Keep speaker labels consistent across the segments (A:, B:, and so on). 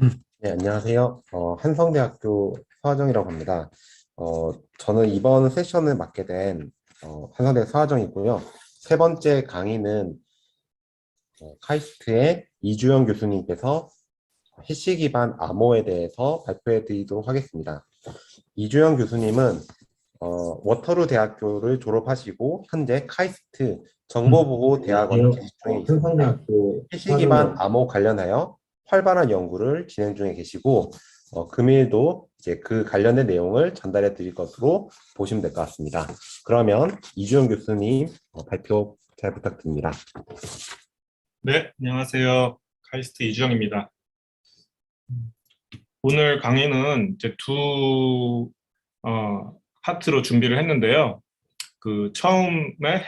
A: 네, 안녕하세요. 한성대학교 서하정이라고 합니다. 저는 이번 세션을 맡게 된 한성대 서하정이고요. 세 번째 강의는 카이스트의 이주영 교수님께서 해시 기반 암호에 대해서 발표해 드리도록 하겠습니다. 이주영 교수님은 워터루 대학교를 졸업하시고 현재 카이스트 정보보호대학원에
B: 안녕하세요.
A: 재직 중에 있습니다.
B: 한성대학교
A: 해시 기반
B: 서정이라고.
A: 암호 관련하여 활발한 연구를 진행 중에 계시고 금일도 이제 그 관련된 내용을 전달해 드릴 것으로 보시면 될 것 같습니다. 그러면 이주영 교수님 발표 잘 부탁드립니다.
C: 네, 안녕하세요. 카이스트 이주영입니다. 오늘 강의는 이제 파트로 준비를 했는데요. 그 처음에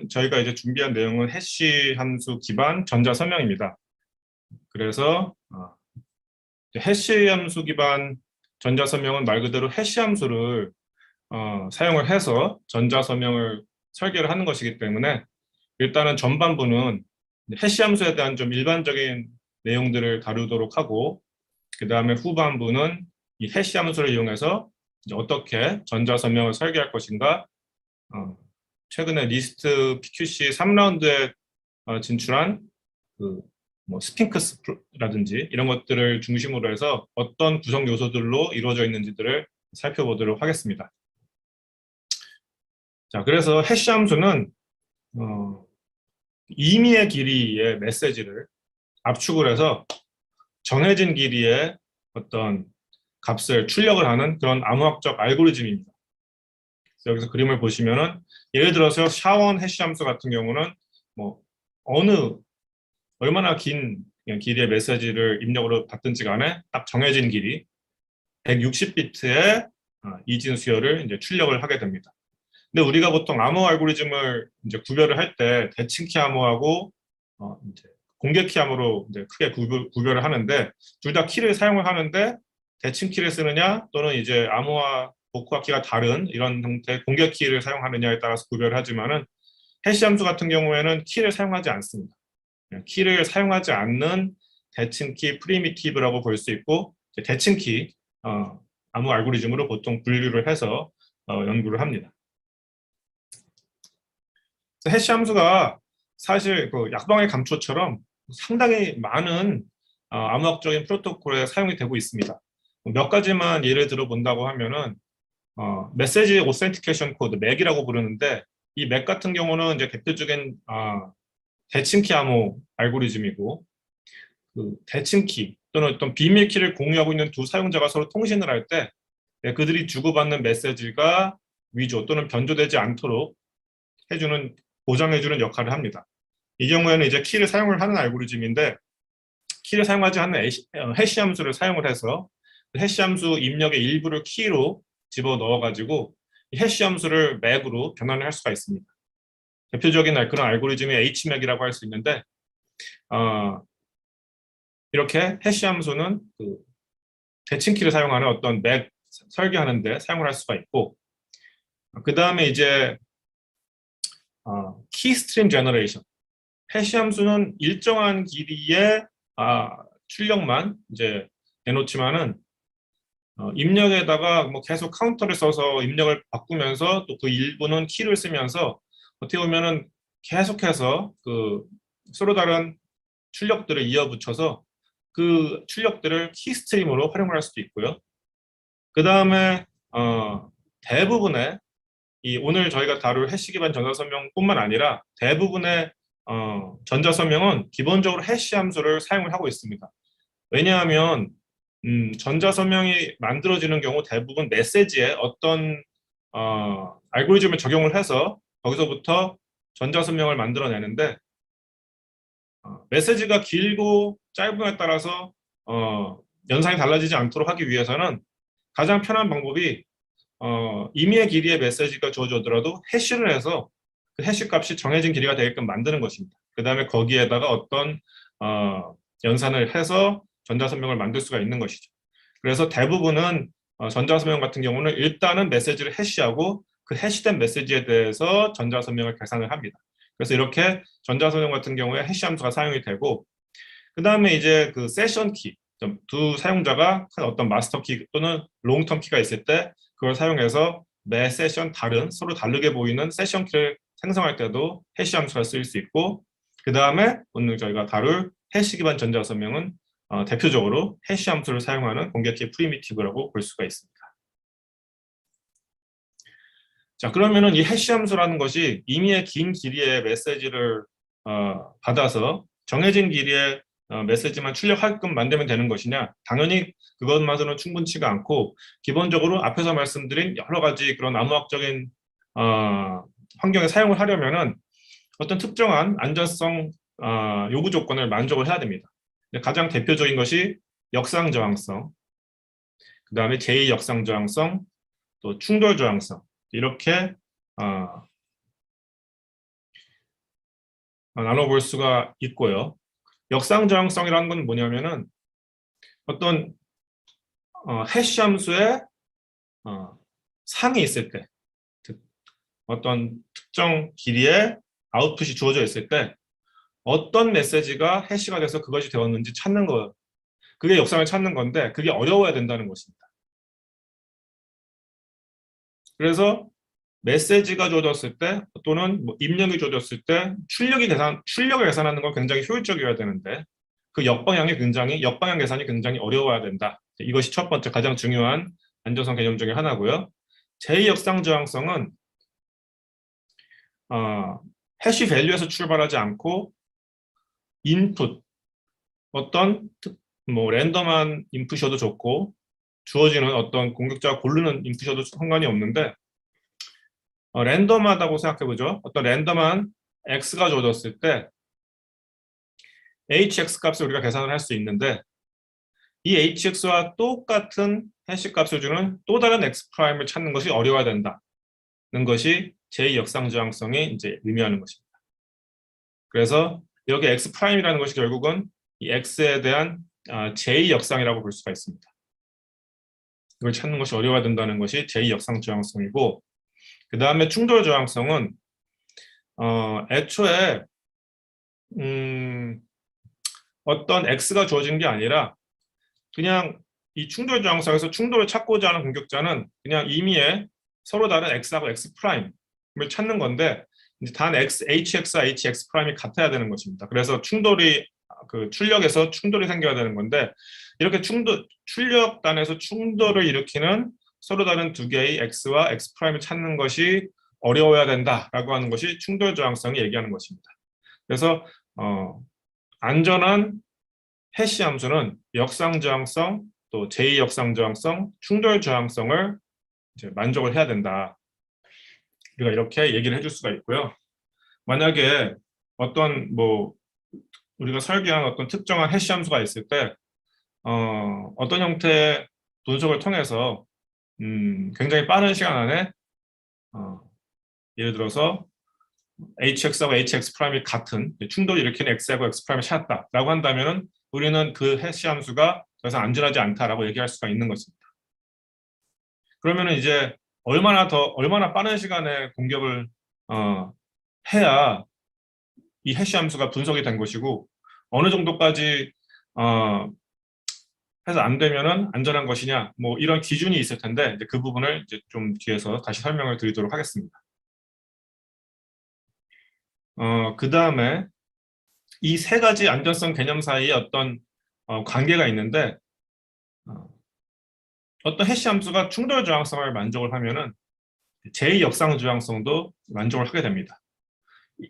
C: 저희가 이제 준비한 내용은 해시 함수 기반 전자 서명입니다. 그래서 이제 해시 함수 기반 전자 서명은 말 그대로 해시 함수를 사용을 해서 전자 서명을 설계를 하는 것이기 때문에 일단은 전반부는 해시 함수에 대한 좀 일반적인 내용들을 다루도록 하고, 그 다음에 후반부는 이 해시 함수를 이용해서 이제 어떻게 전자 서명을 설계할 것인가, 최근에 리스트 PQC 3라운드에 진출한 뭐 스핑크스라든지 이런 것들을 중심으로 해서 어떤 구성 요소들로 이루어져 있는지들을 살펴보도록 하겠습니다. 자, 그래서 해시 함수는 임의의 길이의 메시지를 압축을 해서 정해진 길이의 어떤 값을 출력을 하는 그런 암호학적 알고리즘입니다. 여기서 그림을 보시면은 예를 들어서 샤원 해시 함수 같은 경우는 뭐 얼마나 긴 길이의 메시지를 입력으로 받든지 간에 딱 정해진 길이 160비트의 이진 수열을 이제 출력을 하게 됩니다. 근데 우리가 보통 암호 알고리즘을 이제 구별을 할 때 대칭키 암호하고 이제 공개키 암호로 이제 크게 구별을 하는데, 둘 다 키를 사용을 하는데 대칭키를 쓰느냐 또는 이제 암호와 복호화 키가 다른 이런 형태의 공개키를 사용하느냐에 따라서 구별을 하지만은 해시 함수 같은 경우에는 키를 사용하지 않습니다. 키를 사용하지 않는 대칭키 프리미티브라고 볼 수 있고, 대칭키 암호 알고리즘으로 보통 분류를 해서 연구를 합니다. 해시 함수가 사실 그 약방의 감초처럼 상당히 많은 암호학적인 프로토콜에 사용이 되고 있습니다. 몇 가지만 예를 들어 본다고 하면은 메시지 오센티케이션 코드, 맥이라고 부르는데, 이 맥 같은 경우는 이제 대표적인 대칭키 암호 알고리즘이고, 그 대칭키 또는 어떤 비밀키를 공유하고 있는 두 사용자가 서로 통신을 할 때 그들이 주고받는 메시지가 위조 또는 변조되지 않도록 해주는, 보장해주는 역할을 합니다. 이 경우에는 이제 키를 사용을 하는 알고리즘인데, 키를 사용하지 않는 해시 함수를 사용을 해서 해시 함수 입력의 일부를 키로 집어 넣어가지고 해시 함수를 맥으로 변환을 할 수가 있습니다. 대표적인 그런 알고리즘이 HMAC이라고 할 수 있는데, 이렇게 해시 함수는 그 대칭키를 사용하는 어떤 맥 설계하는데 사용을 할 수가 있고, 그 다음에 이제 키 스트림 제너레이션, 해시 함수는 일정한 길이의 출력만 이제 내놓지만은 입력에다가 뭐 계속 카운터를 써서 입력을 바꾸면서 또 그 일부는 키를 쓰면서 어떻게 보면은 계속해서 그 서로 다른 출력들을 이어붙여서 그 출력들을 키 스트림으로 활용을 할 수도 있고요. 그 다음에 대부분의 오늘 저희가 다룰 해시 기반 전자 설명뿐만 아니라 대부분의 전자 설명은 기본적으로 해시 함수를 사용을 하고 있습니다. 왜냐하면 전자 설명이 만들어지는 경우 대부분 메시지에 어떤 알고리즘을 적용을 해서 거기서부터 전자 설명을 만들어내는데, 메시지가 길고 짧음에 따라서 연산이 달라지지 않도록 하기 위해서는 가장 편한 방법이 임의의 길이의 메시지가 주어져더라도 해시를 해서 그 해시 값이 정해진 길이가 되게끔 만드는 것입니다. 그 다음에 거기에다가 어떤 연산을 해서 전자서명을 만들 수가 있는 것이죠. 그래서 대부분은 전자서명 같은 경우는 일단은 메시지를 해시하고 그 해시된 메시지에 대해서 전자서명을 계산을 합니다. 그래서 이렇게 전자서명 같은 경우에 해시 함수가 사용이 되고, 그 다음에 이제 그 세션 키, 두 사용자가 어떤 마스터 키 또는 롱텀 키가 있을 때 그걸 사용해서 매 세션 다른 서로 다르게 보이는 세션 키를 생성할 때도 해시 함수가 쓰일 수 있고, 그 다음에 오늘 저희가 다룰 해시 기반 전자 설명은 대표적으로 해시 함수를 사용하는 공개키 프리미티브라고 볼 수가 있습니다. 자, 그러면은 이 해시 함수라는 것이 임의의 긴 길이의 메시지를 받아서 정해진 길이의 메시지만 출력하게끔 만들면 되는 것이냐? 당연히 그것만으로는 충분치가 않고, 기본적으로 앞에서 말씀드린 여러 가지 그런 암호학적인 환경에 사용을 하려면은 어떤 특정한 안전성 요구 조건을 만족을 해야 됩니다. 가장 대표적인 것이 역상 저항성, 그 다음에 제2 역상 저항성, 또 충돌 저항성, 이렇게 나눠볼 수가 있고요. 역상 저항성이라는 건 뭐냐면은 어떤 해시 함수의 상이 있을 때, 어떤 특정 길이의 아웃풋이 주어져 있을 때 어떤 메시지가 해시가 돼서 그것이 되었는지 찾는 거, 그게 역상을 찾는 건데 그게 어려워야 된다는 것입니다. 그래서 메시지가 주어졌을 때 또는 뭐 입력이 주어졌을 때 출력을 계산하는 건 굉장히 효율적이어야 되는데 그 역방향 계산이 굉장히 어려워야 된다. 이것이 첫 번째 가장 중요한 안전성 개념 중에 하나고요. 제2 역상 저항성은 해시 밸류에서 출발하지 않고 인풋, 어떤 뭐 랜덤한 인풋이어도 좋고 주어지는 어떤 공격자가 고르는 인풋이어도 상관이 없는데 랜덤하다고 생각해보죠. 어떤 랜덤한 x가 주어졌을 때 hx 값을 우리가 계산을 할 수 있는데 이 hx와 똑같은 해시 값을 주는 또 다른 x 프라임을 찾는 것이 어려워야 된다는 것이 제2 역상 저항성이 이제 의미하는 것입니다. 그래서 여기 x 프라임이라는 것이 결국은 이 x에 대한 제2 역상이라고 볼 수가 있습니다. 이걸 찾는 것이 어려워야 된다는 것이 제2 역상 저항성이고, 그 다음에 충돌 저항성은 애초에 어떤 x가 주어진 게 아니라 그냥 이 충돌 저항성에서 충돌을 찾고자 하는 공격자는 그냥 임의의 서로 다른 x하고 x 프라임을 찾는 건데 이제 단 hx와 hx 프라임이 같아야 되는 것입니다. 그래서 충돌이 출력에서 충돌이 생겨야 되는 건데 이렇게 출력단에서 충돌을 일으키는 서로 다른 두 개의 x와 x 프라임을 찾는 것이 어려워야 된다라고 하는 것이 충돌 저항성이 얘기하는 것입니다. 그래서 안전한 해시 함수는 역상 저항성, 또 제2 역상 저항성, 충돌 저항성을 이제 만족을 해야 된다. 우리가 이렇게 얘기를 해줄 수가 있고요. 만약에 어떤 우리가 설계한 어떤 특정한 해시 함수가 있을 때 어떤 형태의 분석을 통해서 굉장히 빠른 시간 안에 예를 들어서 hx하고 hx 프라임이 같은 충돌을 일으키는 x하고 x 프라임을 찾았다라고 한다면은 우리는 그 해시 함수가 더 이상 안전하지 않다라고 얘기할 수가 있는 것입니다. 그러면은 이제 얼마나 빠른 시간에 공격을 해야 이 해시 함수가 분석이 된 것이고 어느 정도까지 해서 안 되면은 안전한 것이냐, 뭐 이런 기준이 있을 텐데 이제 그 부분을 이제 좀 뒤에서 다시 설명을 드리도록 하겠습니다. 그 다음에 이 세 가지 안전성 개념 사이에 어떤 관계가 있는데 어떤 해시 함수가 충돌 저항성을 만족을 하면은 제2 역상 저항성도 만족을 하게 됩니다.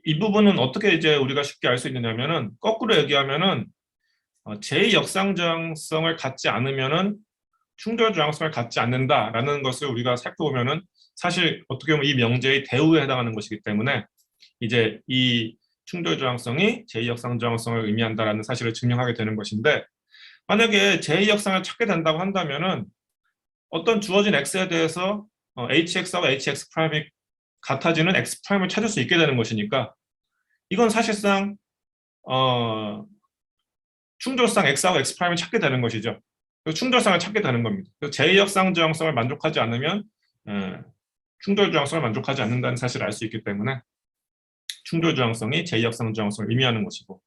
C: 이 부분은 어떻게 이제 우리가 쉽게 알 수 있느냐면은 거꾸로 얘기하면은 제2 역상 저항성을 갖지 않으면은 충돌 저항성을 갖지 않는다라는 것을 우리가 살펴보면은 사실 어떻게 보면 이 명제의 대우에 해당하는 것이기 때문에 이제 이 충돌 저항성이 제2 역상 저항성을 의미한다라는 사실을 증명하게 되는 것인데, 만약에 제2 역상을 찾게 된다고 한다면은 어떤 주어진 x에 대해서 hx하고 hx 프라임이 같아지는 x 프라임을 찾을 수 있게 되는 것이니까 이건 사실상 충돌상 x하고 x 프라임을 찾게 되는 것이죠. 충돌상을 찾게 되는 겁니다. 제2 역상 저항성을 만족하지 않으면 충돌 저항성을 만족하지 않는다는 사실을 알 수 있기 때문에 충돌 저항성이 제2 역상 저항성을 의미하는 것이고,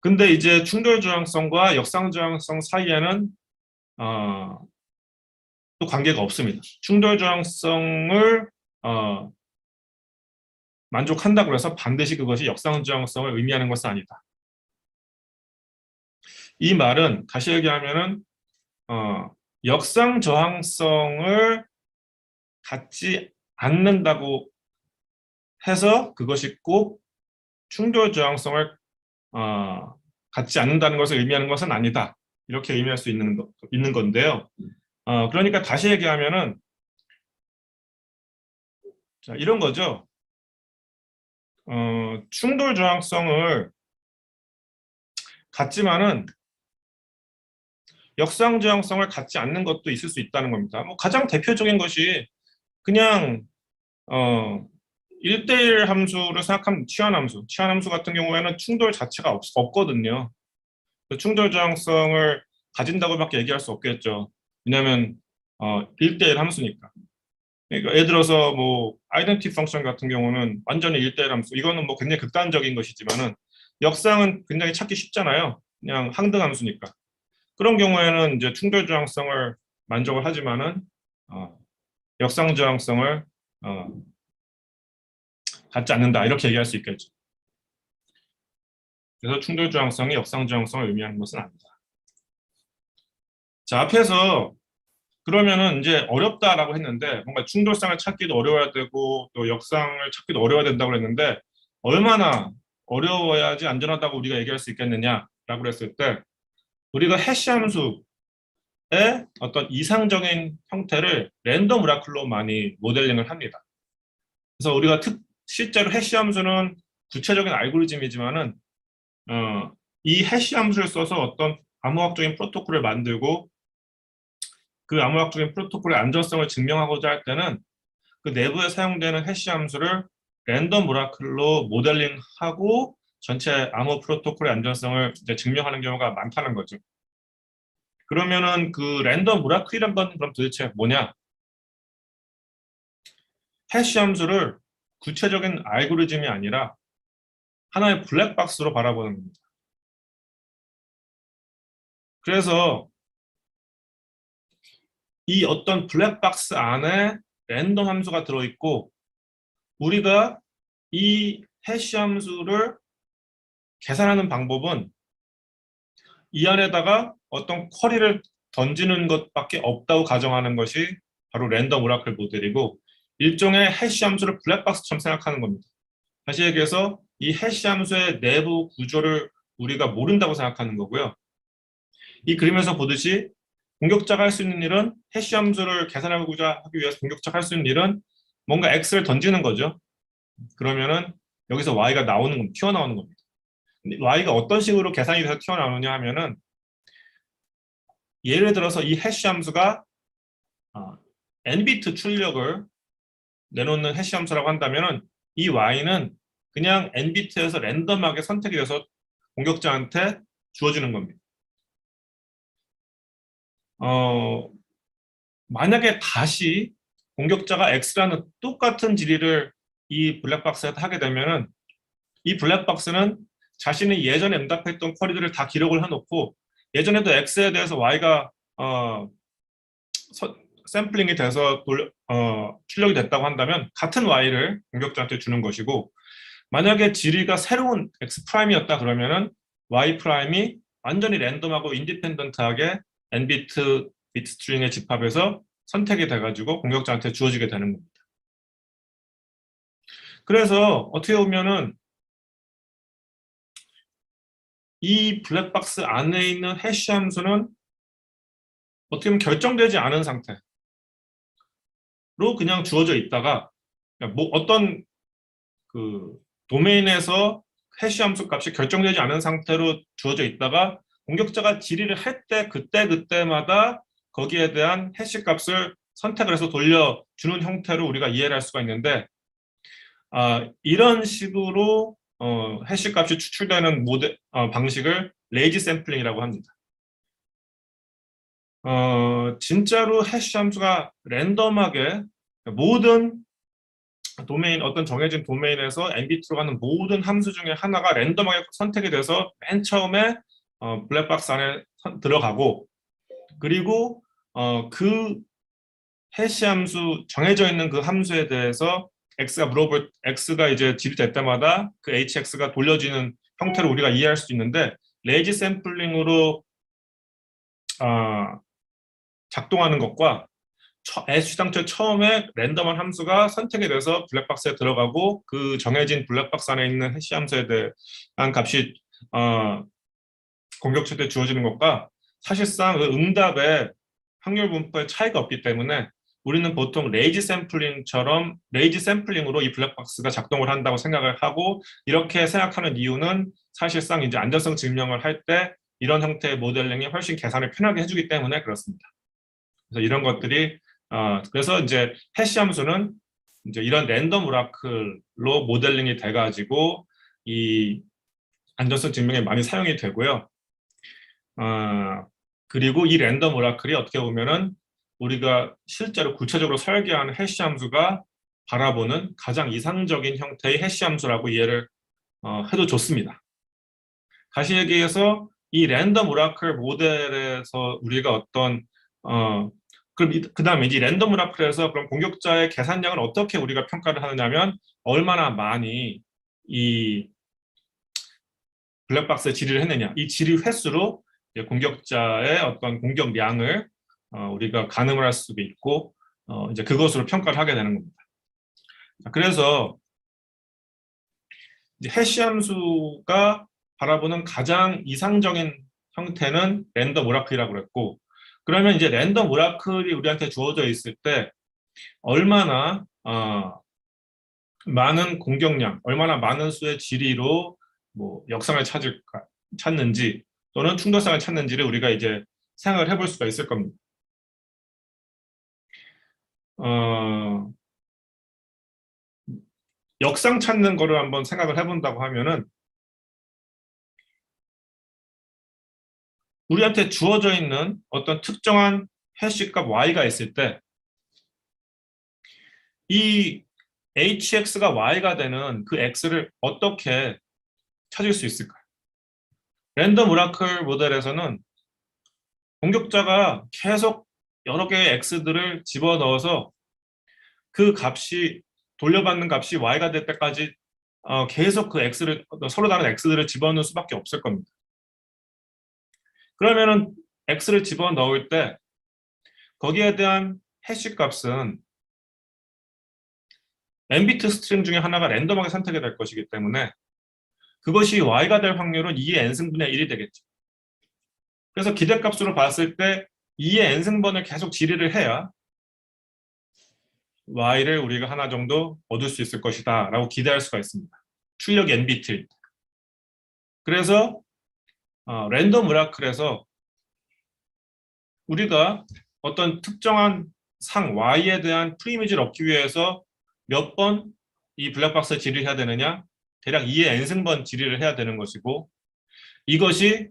C: 근데 이제 충돌 저항성과 역상 저항성 사이에는 또 관계가 없습니다. 충돌 저항성을 만족한다고 해서 반드시 그것이 역상 저항성을 의미하는 것은 아니다. 이 말은 다시 얘기하면은 역상 저항성을 갖지 않는다고 해서 그것이 꼭 충돌 저항성을 갖지 않는다는 것을 의미하는 것은 아니다. 이렇게 의미할 수 있는 건데요. 그러니까 다시 얘기하면은 자, 이런 거죠. 충돌 저항성을 갖지만은 역상 저항성을 갖지 않는 것도 있을 수 있다는 겁니다. 뭐 가장 대표적인 것이 그냥 1대1 함수를 생각하면 치환 함수 같은 경우에는 충돌 자체가 없거든요. 그 충돌 저항성을 가진다고밖에 얘기할 수 없겠죠. 왜냐하면 1대1 함수니까. 그러니까 예를 들어서 뭐 아이덴티티 펑션 같은 경우는 완전히 1대1 함수. 이거는 뭐 굉장히 극단적인 것이지만은 역상은 굉장히 찾기 쉽잖아요. 그냥 항등 함수니까. 그런 경우에는 이제 충돌 저항성을 만족을 하지만은 역상 저항성을 갖지 않는다 이렇게 얘기할 수 있겠죠. 그래서 충돌 저항성이 역상 저항성을 의미하는 것은 아니다. 자, 앞에서 그러면은 이제 어렵다라고 했는데 뭔가 충돌성을 찾기도 어려워야 되고 또 역상을 찾기도 어려워야 된다고 했는데 얼마나 어려워야지 안전하다고 우리가 얘기할 수 있겠느냐라고 했을 때 우리가 해시 함수의 어떤 이상적인 형태를 랜덤 오라클로 많이 모델링을 합니다. 그래서 우리가 실제로 해시 함수는 구체적인 알고리즘이지만은 이 해시 함수를 써서 어떤 암호학적인 프로토콜을 만들고 그 암호학적인 프로토콜의 안전성을 증명하고자 할 때는 그 내부에 사용되는 해시 함수를 랜덤 오라클로 모델링하고 전체 암호 프로토콜의 안전성을 이제 증명하는 경우가 많다는 거죠. 그러면은 그 랜덤 오라클이란 건 그럼 도대체 뭐냐? 해시 함수를 구체적인 알고리즘이 아니라 하나의 블랙박스로 바라보는 겁니다. 그래서 이 어떤 블랙박스 안에 랜덤 함수가 들어있고 우리가 이 해시 함수를 계산하는 방법은 이 안에다가 어떤 쿼리를 던지는 것밖에 없다고 가정하는 것이 바로 랜덤 오라클 모델이고 일종의 해시 함수를 블랙박스처럼 생각하는 겁니다. 다시 얘기해서 이 해시 함수의 내부 구조를 우리가 모른다고 생각하는 거고요. 이 그림에서 보듯이 공격자가 할 수 있는 일은 해시 함수를 계산하고자 하기 위해서 공격자가 할 수 있는 일은 뭔가 x를 던지는 거죠. 그러면은 여기서 y가 튀어나오는 겁니다. y가 어떤 식으로 계산이 돼서 튀어나오느냐 하면은 예를 들어서 이 해시 함수가 n비트 출력을 내놓는 해시 함수라고 한다면은 이 y는 그냥 n비트에서 랜덤하게 선택이 돼서 공격자한테 주어지는 겁니다. 만약에 다시 공격자가 x라는 똑같은 질의를 이 블랙박스에 하게 되면은 이 블랙박스는 자신이 예전에 응답했던 쿼리들을 다 기록을 해놓고 예전에도 x에 대해서 y가 샘플링이 돼서 출력이 됐다고 한다면 같은 y를 공격자한테 주는 것이고 만약에 질의가 새로운 x 프라임이었다 그러면은 y 프라임이 완전히 랜덤하고 인디펜던트하게 n비트 비트 스트링의 집합에서 선택이 돼가지고 공격자한테 주어지게 되는 겁니다. 그래서 어떻게 보면은 이 블랙박스 안에 있는 해시 함수는 어떻게 보면 결정되지 않은 상태로 그냥 주어져 있다가 뭐 어떤 그 도메인에서 해시 함수 값이 결정되지 않은 상태로 주어져 있다가 공격자가 질의를 할 때 그때마다 거기에 대한 해시 값을 선택을 해서 돌려주는 형태로 우리가 이해를 할 수가 있는데 이런 식으로 해시 값이 추출되는 방식을 레이지 샘플링이라고 합니다. 진짜로 해시 함수가 랜덤하게 모든 도메인, 어떤 정해진 도메인에서 MBT로 가는 모든 함수 중에 하나가 랜덤하게 선택이 돼서 맨 처음에 블랙박스 안에 들어가고, 그리고 그 해시 함수, 정해져 있는 그 함수에 대해서 X가 이제 질이 때마다 그 HX가 돌려지는 형태로 우리가 이해할 수 있는데, 레이지 샘플링으로 작동하는 것과 애시당초 처음에 랜덤한 함수가 선택이 돼서 블랙박스에 들어가고 그 정해진 블랙박스 안에 있는 해시 함수에 대한 값이 공격처 때 주어지는 것과 사실상 그 응답의 확률 분포에 차이가 없기 때문에 우리는 보통 레이지 샘플링으로 이 블랙박스가 작동을 한다고 생각을 하고, 이렇게 생각하는 이유는 사실상 이제 안전성 증명을 할 때 이런 형태의 모델링이 훨씬 계산을 편하게 해주기 때문에 그렇습니다. 그래서 이런 것들이 그래서 이제 해시 함수는 이제 이런 랜덤 오라클로 모델링이 돼가지고 이 안전성 증명에 많이 사용이 되고요. 그리고 이 랜덤 오라클이 어떻게 보면은 우리가 실제로 구체적으로 설계하는 해시 함수가 바라보는 가장 이상적인 형태의 해시 함수라고 이해를 해도 좋습니다. 다시 얘기해서 이 랜덤 오라클 모델에서 우리가 어떤 그럼 그 다음에 이제 랜덤 오라클에서 그럼 공격자의 계산량을 어떻게 우리가 평가를 하느냐면, 얼마나 많이 이 블랙박스에 질의를 했느냐, 이 질의 횟수로 공격자의 어떤 공격량을 우리가 가늠을 할 수도 있고 이제 그것으로 평가를 하게 되는 겁니다. 그래서 이제 해시 함수가 바라보는 가장 이상적인 형태는 랜덤 오라클이라고 그랬고, 그러면 이제 랜덤 오라클이 우리한테 주어져 있을 때 얼마나 많은 공격량, 얼마나 많은 수의 질의로 뭐 역상을 찾는지 또는 충돌성을 찾는지를 우리가 이제 생각을 해볼 수가 있을 겁니다. 역상 찾는 거를 한번 생각을 해본다고 하면은, 우리한테 주어져 있는 어떤 특정한 해시값 y가 있을 때 이 hx가 y가 되는 그 x를 어떻게 찾을 수 있을까요? 랜덤 오라클 모델에서는 공격자가 계속 여러 개의 x들을 집어넣어서 그 값이 돌려받는 값이 y가 될 때까지 계속 그 x를 서로 다른 x들을 집어넣을 수밖에 없을 겁니다. 그러면은 x를 집어넣을 때 거기에 대한 해시 값은 n비트 스트링 중에 하나가 랜덤하게 선택이 될 것이기 때문에 그것이 y가 될 확률은 2의 n승분의 1이 되겠죠. 그래서 기대값으로 봤을 때 2의 n승번을 계속 질의를 해야 y를 우리가 하나 정도 얻을 수 있을 것이다 라고 기대할 수가 있습니다. 출력이 n비트일 때. 그래서 랜덤 오라클에서 우리가 어떤 특정한 상 y에 대한 프리미지를 얻기 위해서 몇 번 이 블랙박스에 질의를 해야 되느냐, 대략 2의 n승번 질의를 해야 되는 것이고, 이것이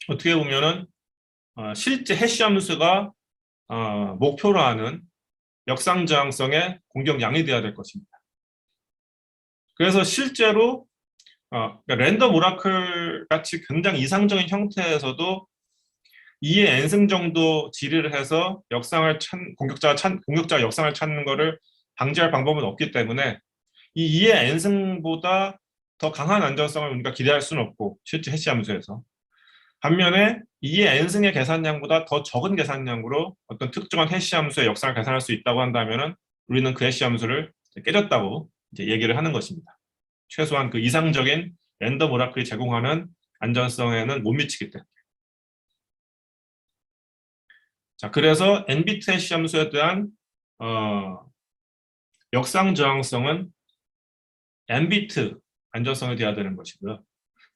C: 어떻게 보면은 실제 해시 함수가 목표로 하는 역상 저항성의 공격량이 되어야 될 것입니다. 그래서 실제로 그러니까 랜덤 오라클 같이 굉장히 이상적인 형태에서도 2의 n승 정도 질의를 해서 공격자가 역상을 찾는 것을 방지할 방법은 없기 때문에 이 2의 n승보다 더 강한 안전성을 우리가 기대할 수는 없고, 실제 해시 함수에서. 반면에 2의 n승의 계산량보다 더 적은 계산량으로 어떤 특정한 해시 함수의 역상을 계산할 수 있다고 한다면은 우리는 그 해시 함수를 깨졌다고 이제 얘기를 하는 것입니다. 최소한 그 이상적인 랜덤 오라클이 제공하는 안전성에는 못 미치기 때문에. 자, 그래서 n비트 해시 함수에 대한 역상 저항성은 n비트 안전성이 돼야 되는 것이고요.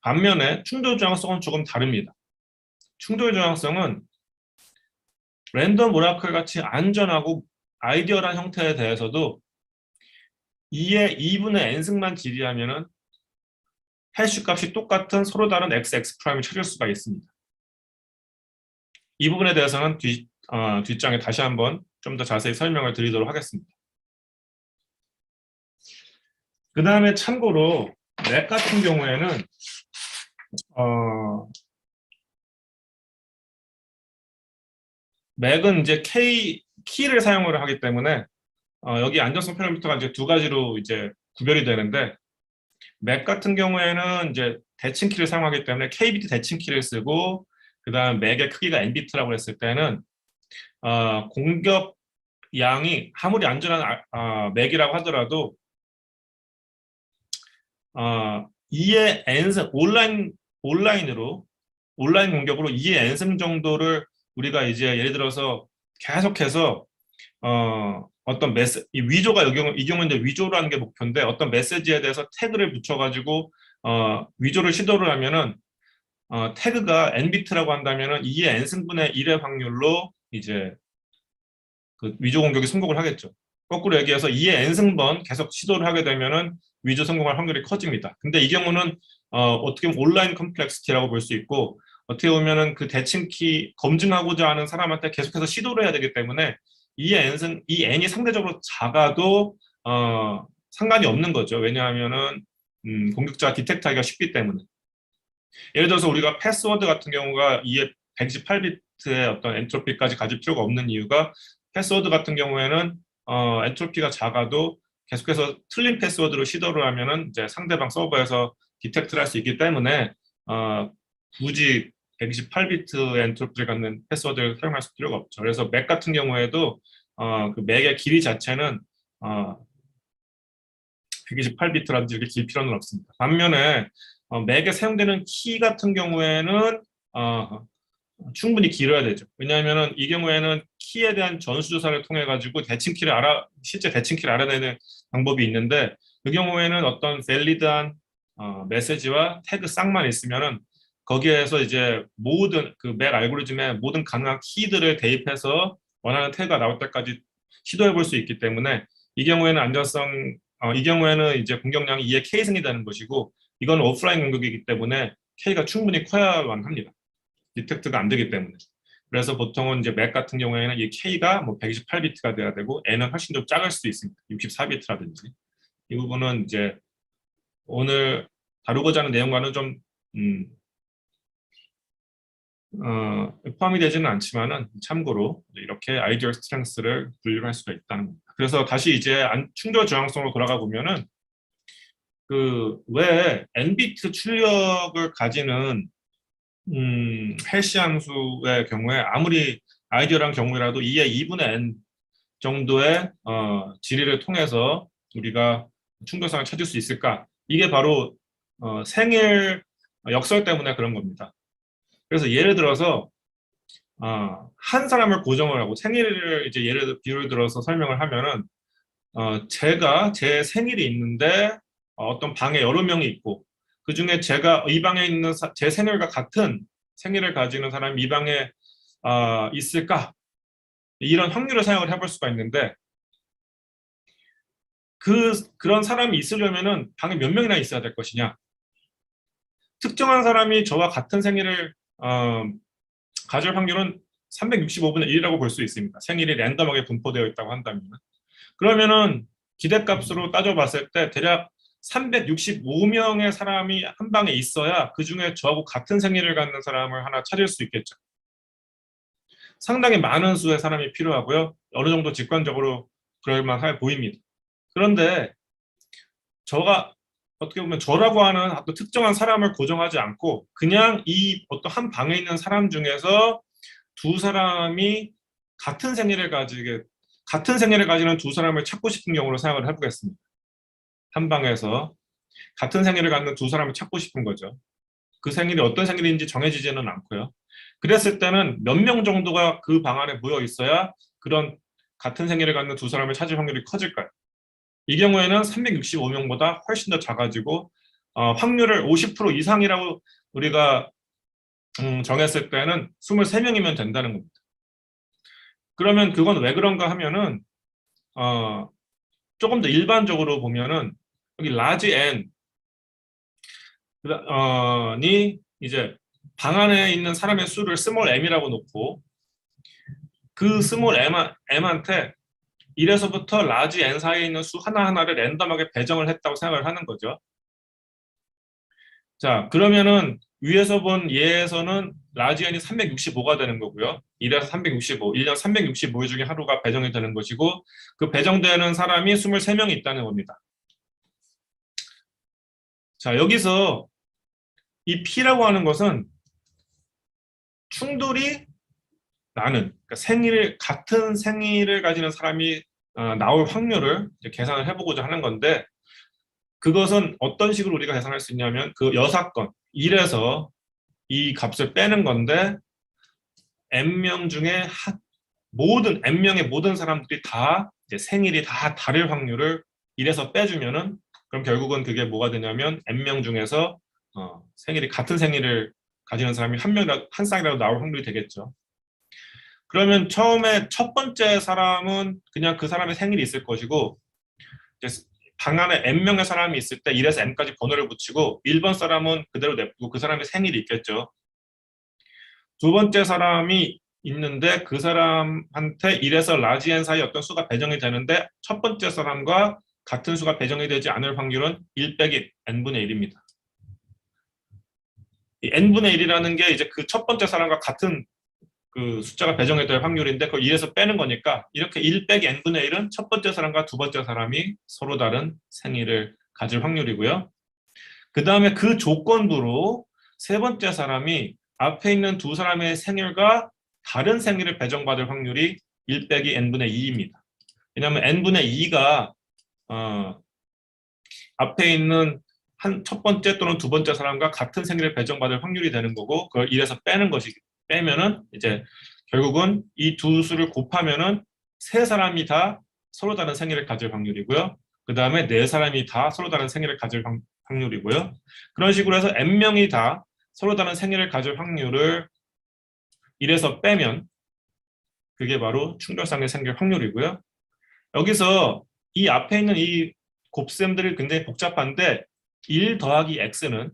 C: 반면에 충돌 저항성은 조금 다릅니다. 충돌 저항성은 랜덤 오라클 같이 안전하고 아이디어란 형태에 대해서도 2의 2분의 n승만 질의하면은 해시 값이 똑같은 서로 다른 xx 프라임을 찾을 수가 있습니다. 이 부분에 대해서는 뒷장에 다시 한번 좀 더 자세히 설명을 드리도록 하겠습니다. 그 다음에 참고로 맥 같은 경우에는 맥은 이제 키를 사용을 하기 때문에 여기 안정성 패러미터가 이제 두 가지로 이제 구별이 되는데 맥 같은 경우에는 이제 대칭키를 사용하기 때문에 K비트 대칭키를 쓰고 그다음 맥의 크기가 N비트라고 했을 때는 공격 양이 아무리 안전한 맥이라고 하더라도 2의 n승 온라인 공격으로 2의 n승 정도를 우리가 이제 예를 들어서 계속해서 어떤 이 위조가 이 경우는 이제 위조라는 게 목표인데 어떤 메시지에 대해서 태그를 붙여가지고 위조를 시도를 하면은 태그가 n비트라고 한다면은 2의 n승분의 1의 확률로 이제 그 위조 공격이 성공을 하겠죠. 거꾸로 얘기해서 2의 n승번 계속 시도를 하게 되면은 위조 성공할 확률이 커집니다. 근데 이 경우는 어떻게 보면 온라인 컴플렉시티라고 볼 수 있고 어떻게 보면은 그 대칭키 검증하고자 하는 사람한테 계속해서 시도를 해야 되기 때문에 이 n이 상대적으로 작아도 상관이 없는 거죠. 왜냐하면은 공격자가 디텍트하기가 쉽기 때문에. 예를 들어서 우리가 패스워드 같은 경우가 2의 128비트의 어떤 엔트로피까지 가질 필요가 없는 이유가 패스워드 같은 경우에는 엔트로피가 작아도 계속해서 틀린 패스워드로 시도를 하면은 이제 상대방 서버에서 디텍트를 할 수 있기 때문에 굳이 128비트 엔트로피를 갖는 패스워드를 사용할 필요가 없죠. 그래서 맥 같은 경우에도 그 맥의 길이 자체는 128비트라든지 이렇게 길 필요는 없습니다. 반면에 맥에 사용되는 키 같은 경우에는 충분히 길어야 되죠. 왜냐하면 이 경우에는 키에 대한 전수조사를 통해 가지고 실제 대칭키를 알아내는 방법이 있는데 그 경우에는 어떤 밸리드한 메시지와 태그 쌍만 있으면은 거기에서 이제 모든 그 맥 알고리즘의 모든 가능한 키들을 대입해서 원하는 태그가 나올 때까지 시도해 볼 수 있기 때문에 이 경우에는 이 경우에는 이제 공격량이 2의 K승이 되는 것이고 이건 오프라인 공격이기 때문에 K가 충분히 커야만 합니다. 디텍트가 안 되기 때문에. 그래서 보통은 이제 맥 같은 경우에는 이 K가 뭐 128비트가 돼야 되고 N은 훨씬 좀 작을 수도 있습니다. 64비트라든지. 이 부분은 이제 오늘 다루고자 하는 내용과는 좀 포함이 되지는 않지만은 참고로 이렇게 아이디어 스트렝스를 분류할 수가 있다는 겁니다. 그래서 다시 이제 충돌 저항성으로 돌아가 보면은 그 왜 n비트 출력을 가지는 해시 함수의 경우에 아무리 아이디어란 경우라도 2의 2분의 n 정도의 질의를 통해서 우리가 충돌성을 찾을 수 있을까? 이게 바로 생일 역설 때문에 그런 겁니다. 그래서 예를 들어서 한 사람을 고정을 하고 생일을 이제 비유를 들어서 설명을 하면은 제 생일이 있는데 어떤 방에 여러 명이 있고 그 중에 제가 이 방에 있는 제 생일과 같은 생일을 가지는 사람이 이 방에 있을까? 이런 확률을 생각을 해볼 수가 있는데 그런 사람이 있으려면은 방에 몇 명이나 있어야 될 것이냐? 특정한 사람이 저와 같은 생일을 가질 확률은 365분의 1이라고 볼 수 있습니다. 생일이 랜덤하게 분포되어 있다고 한다면. 그러면은 기대값으로 따져봤을 때 대략 365명의 사람이 한 방에 있어야 그 중에 저하고 같은 생일을 갖는 사람을 하나 찾을 수 있겠죠. 상당히 많은 수의 사람이 필요하고요. 어느 정도 직관적으로 그럴만해 보입니다. 그런데 저가 어떻게 보면 저라고 하는 어떤 특정한 사람을 고정하지 않고 그냥 이 어떤 한 방에 있는 사람 중에서 두 사람이 같은 생일을 가지는 두 사람을 찾고 싶은 경우로 생각을 해보겠습니다. 한 방에서 같은 생일을 갖는 두 사람을 찾고 싶은 거죠. 그 생일이 어떤 생일인지 정해지지는 않고요. 그랬을 때는 몇 명 정도가 그 방 안에 모여 있어야 그런 같은 생일을 갖는 두 사람을 찾을 확률이 커질까요? 이 경우에는 365명보다 훨씬 더 작아지고 확률을 50% 이상이라고 우리가 정했을 때는 23명이면 된다는 겁니다. 그러면 그건 왜 그런가 하면은 조금 더 일반적으로 보면은 여기 large n이 이제 방 안에 있는 사람의 수를 small m이라고 놓고 그 small m한테 1에서부터 라지 n 사이에 있는 수 하나하나를 랜덤하게 배정을 했다고 생각을 하는 거죠. 자, 그러면은 위에서 본 예에서는 라지 n이 365가 되는 거고요. 1에서 365, 1년 365일 중에 하루가 배정이 되는 것이고 그 배정되는 사람이 23명이 있다는 겁니다. 자, 여기서 이 P라고 하는 것은 충돌이 나는 그러니까 같은 생일을 가지는 사람이 나올 확률을 이제 계산을 해보고자 하는 건데 그것은 어떤 식으로 우리가 계산할 수 있냐면 그 여사건 1에서 이 값을 빼는 건데 n명 중에 모든 n명의 모든 사람들이 다 이제 생일이 다 다를 확률을 1에서 빼주면은 그럼 결국은 그게 뭐가 되냐면 n명 중에서 생일이 같은 생일을 가지는 사람이 한 쌍이라도 나올 확률이 되겠죠. 그러면 처음에 첫 번째 사람은 그냥 그 사람의 생일이 있을 것이고 이제 방 안에 n명의 사람이 있을 때 1에서 n까지 번호를 붙이고 1번 사람은 그대로 냅두고 그 사람의 생일이 있겠죠. 두 번째 사람이 있는데 그 사람한테 1에서 라지 n 사이 어떤 수가 배정이 되는데 첫 번째 사람과 같은 수가 배정이 되지 않을 확률은 1 빼기 n분의 1입니다. 이 n분의 1이라는 게 이제 그 첫 번째 사람과 같은 그 숫자가 배정이 될 확률인데 그걸 1에서 빼는 거니까 이렇게 1 빼기 n분의 1은 첫 번째 사람과 두 번째 사람이 서로 다른 생일을 가질 확률이고요. 그 다음에 그 조건부로 세 번째 사람이 앞에 있는 두 사람의 생일과 다른 생일을 배정받을 확률이 1 빼기 n분의 2입니다. 왜냐하면 n분의 2가 앞에 있는 첫 번째 또는 두 번째 사람과 같은 생일을 배정받을 확률이 되는 거고 그걸 1에서 빼면은 이제 결국은 이 두 수를 곱하면은 세 사람이 다 서로 다른 생일을 가질 확률이고요. 그 다음에 네 사람이 다 서로 다른 생일을 가질 확률이고요. 그런 식으로 해서 n명이 다 서로 다른 생일을 가질 확률을 1에서 빼면 그게 바로 충돌상의 생길 확률이고요. 여기서 이 앞에 있는 이 곱셈들이 굉장히 복잡한데 1 더하기 x는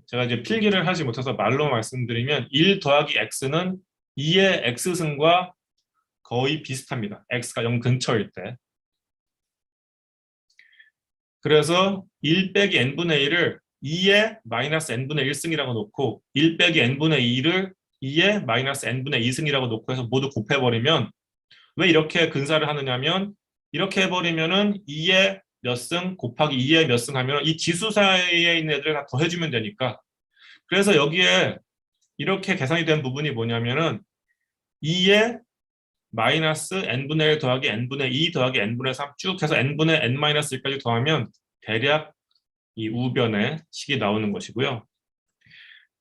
C: 제가 이제 필기를 하지 못해서 말로 말씀드리면 1 더하기 x는 2의 x승과 거의 비슷합니다. x가 0 근처일 때. 그래서 1 빼기 n분의 1을 2의 마이너스 n분의 1승이라고 놓고 1 빼기 n분의 2를 2의 마이너스 n분의 2승이라고 놓고 해서 모두 곱해버리면 왜 이렇게 근사를 하느냐면 이렇게 해버리면은 2의 몇 승 곱하기 2의 몇 승 하면 이 지수 사이에 있는 애들을 다 더해주면 되니까 그래서 여기에 이렇게 계산이 된 부분이 뭐냐면은 2의 마이너스 n분의 1 더하기 n분의 2 더하기 n분의 3 쭉 해서 n분의 n-1까지 더하면 대략 이 우변의 식이 나오는 것이고요.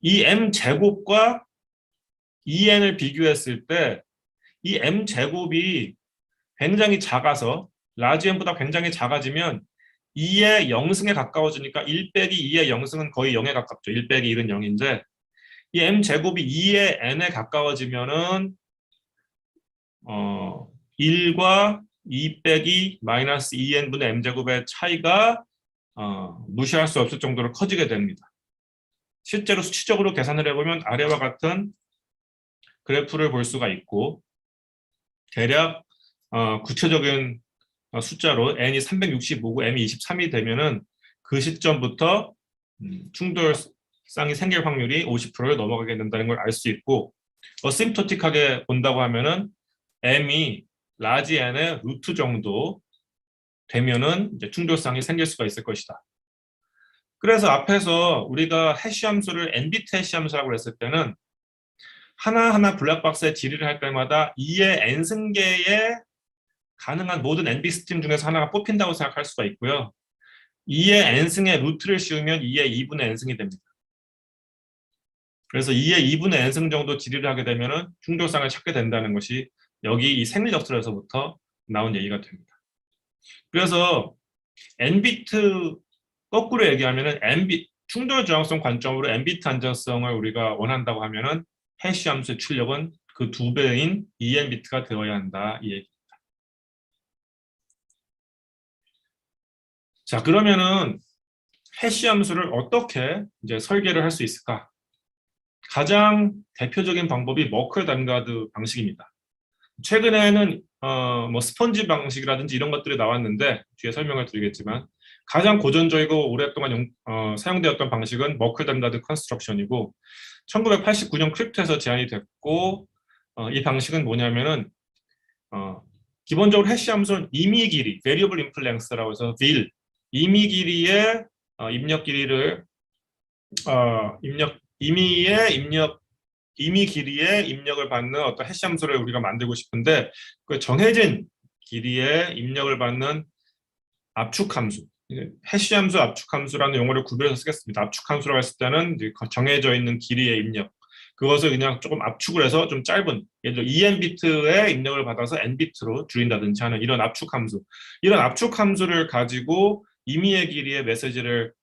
C: 이 m제곱과 2n을 비교했을 때 이 m제곱이 굉장히 작아서 라지 n보다 굉장히 작아지면 2의 0승에 가까워지니까 1 빼기 2의 0승은 거의 0에 가깝죠. 1 빼기 1은 0인데 이 m제곱이 2의 n에 가까워지면은 1과 2 빼기 마이너스 2n분의 m제곱의 차이가 무시할 수 없을 정도로 커지게 됩니다. 실제로 수치적으로 계산을 해보면 아래와 같은 그래프를 볼 수가 있고 대략 구체적인 숫자로 n이 365고 m이 23이 되면은 그 시점부터 충돌상이 생길 확률이 50%를 넘어가게 된다는 걸 알 수 있고 어심토틱하게 본다고 하면은 m이 라지 n의 루트 정도 되면은 이제 충돌상이 생길 수가 있을 것이다. 그래서 앞에서 우리가 해시 함수를 n비트 해시 함수라고 했을 때는 하나하나 블랙박스에 질의를 할 때마다 2의 n승계의 가능한 모든 n비 스트림 중에서 하나가 뽑힌다고 생각할 수가 있고요. 2의 n승의 루트를 씌우면 2의 2분의 n승이 됩니다. 그래서 2의 2분의 n승 정도 질의를 하게 되면 충돌상을 찾게 된다는 것이 여기 이 생리적설에서부터 나온 얘기가 됩니다. 그래서 n비트 거꾸로 얘기하면 충돌 저항성 관점으로 n비트 안정성을 우리가 원한다고 하면은 해시 함수의 출력은 그 2배인 2n비트가 되어야 한다 이 얘기입니다. 자, 그러면은 해시 함수를 어떻게 이제 설계를 할 수 있을까? 가장 대표적인 방법이 머클 단가드 방식입니다. 최근에는 뭐 스펀지 방식이라든지 이런 것들이 나왔는데 뒤에 설명을 드리겠지만 가장 고전적이고 오랫동안 사용되었던 방식은 머클담가드 컨스트럭션이고 1989년 크립트에서 제안이 됐고 이 방식은 뭐냐면은 기본적으로 해시 함수는 임의 길이, variable input length라고 해서 vil, 임의 길이의 입력 길이를 임의 길이의 입력을 받는 어떤 해시 함수를 우리가 만들고 싶은데 그 정해진 길이의 입력을 받는 압축 함수, 해시 함수, 압축 함수라는 용어를 구별해서 쓰겠습니다. 압축 함수라고 했을 때는 이제 정해져 있는 길이의 입력, 그것을 그냥 조금 압축을 해서 좀 짧은, 예를 들어 2n 비트의 입력을 받아서 n 비트로 줄인다든지 하는 이런 압축 함수, 이런 압축 함수를 가지고 임의의 길이의 메시지를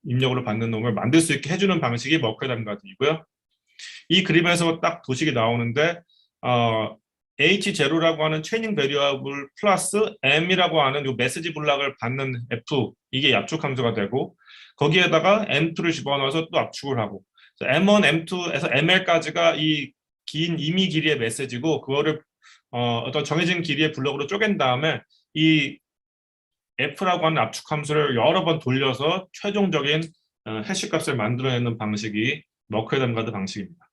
C: 입력으로 받는 놈을 만들 수 있게 해주는 방식이 머클담가드이고요. 이 그림에서 딱 도식이 나오는데 H0라고 하는 트레이닝 베리어블 플러스 M이라고 하는 이 메시지 블락을 받는 F, 이게 압축 함수가 되고 거기에다가 M2를 집어넣어서 또 압축을 하고 M1, M2에서 ML까지가 이 긴 임의 길이의 메시지고 그거를 어떤 정해진 길이의 블럭으로 쪼갠 다음에 이 F라고 하는 압축 함수를 여러 번 돌려서 최종적인 해시 값을 만들어내는 방식이 머클담가드 방식입니다.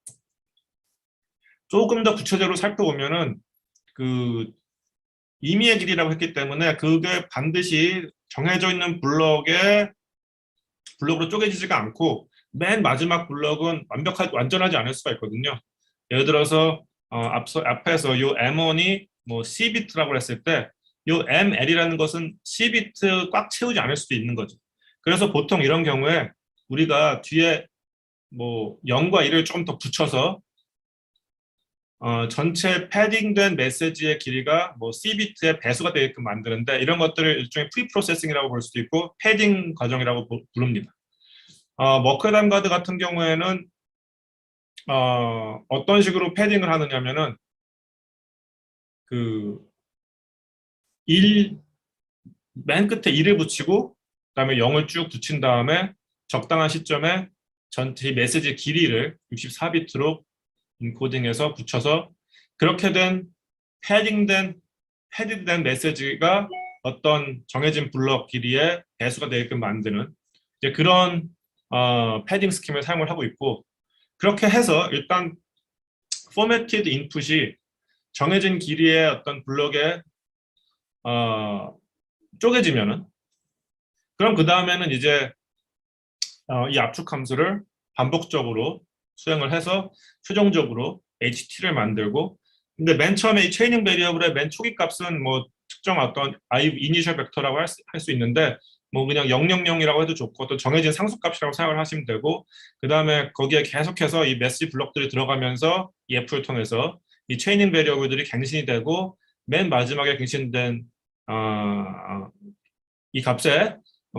C: 조금 더 구체적으로 살펴보면은 그 임의의 길이라고 했기 때문에 그게 반드시 정해져 있는 블럭으로 쪼개지지가 않고 맨 마지막 블럭은 완전하지 않을 수가 있거든요. 예를 들어서 앞에서 이 M1이 뭐 C비트라고 했을 때 이 ML이라는 것은 C비트 꽉 채우지 않을 수도 있는 거죠. 그래서 보통 이런 경우에 우리가 뒤에 뭐 0과 1을 조금 더 붙여서 전체 패딩된 메시지의 길이가 뭐 C비트의 배수가 되게끔 만드는데 이런 것들을 일종의 프리프로세싱이라고 볼 수도 있고 패딩 과정이라고 부릅니다. 머클담가드 같은 경우에는 어떤 식으로 패딩을 하느냐면은 맨 끝에 1을 붙이고 그다음에 0을 쭉 붙인 다음에 적당한 시점에 전체 메시지 길이를 64비트로 인코딩해서 붙여서 그렇게 된 패딩된 메시지가 어떤 정해진 블럭 길이의 배수가 되게끔 만드는 이제 그런 패딩 스킴을 사용을 하고 있고 그렇게 해서 일단 포매티드 인풋이 정해진 길이의 어떤 블럭에 쪼개지면은 그럼 그 다음에는 이제 이 압축 함수를 반복적으로 수행을 해서 최종적으로 HT를 만들고 근데 맨 처음에 이 트레이닝 베리어블의 맨 초기 값은 뭐 특정 어떤 이니셜 벡터라고 할 수 있는데 뭐 그냥 000이라고 해도 좋고 또 정해진 상수값이라고 생각을 하시면 되고 그 다음에 거기에 계속해서 이 메시지 블록들이 들어가면서 이 F를 통해서 이 트레이닝 베리어블들이 갱신이 되고 맨 마지막에 갱신된 이 값에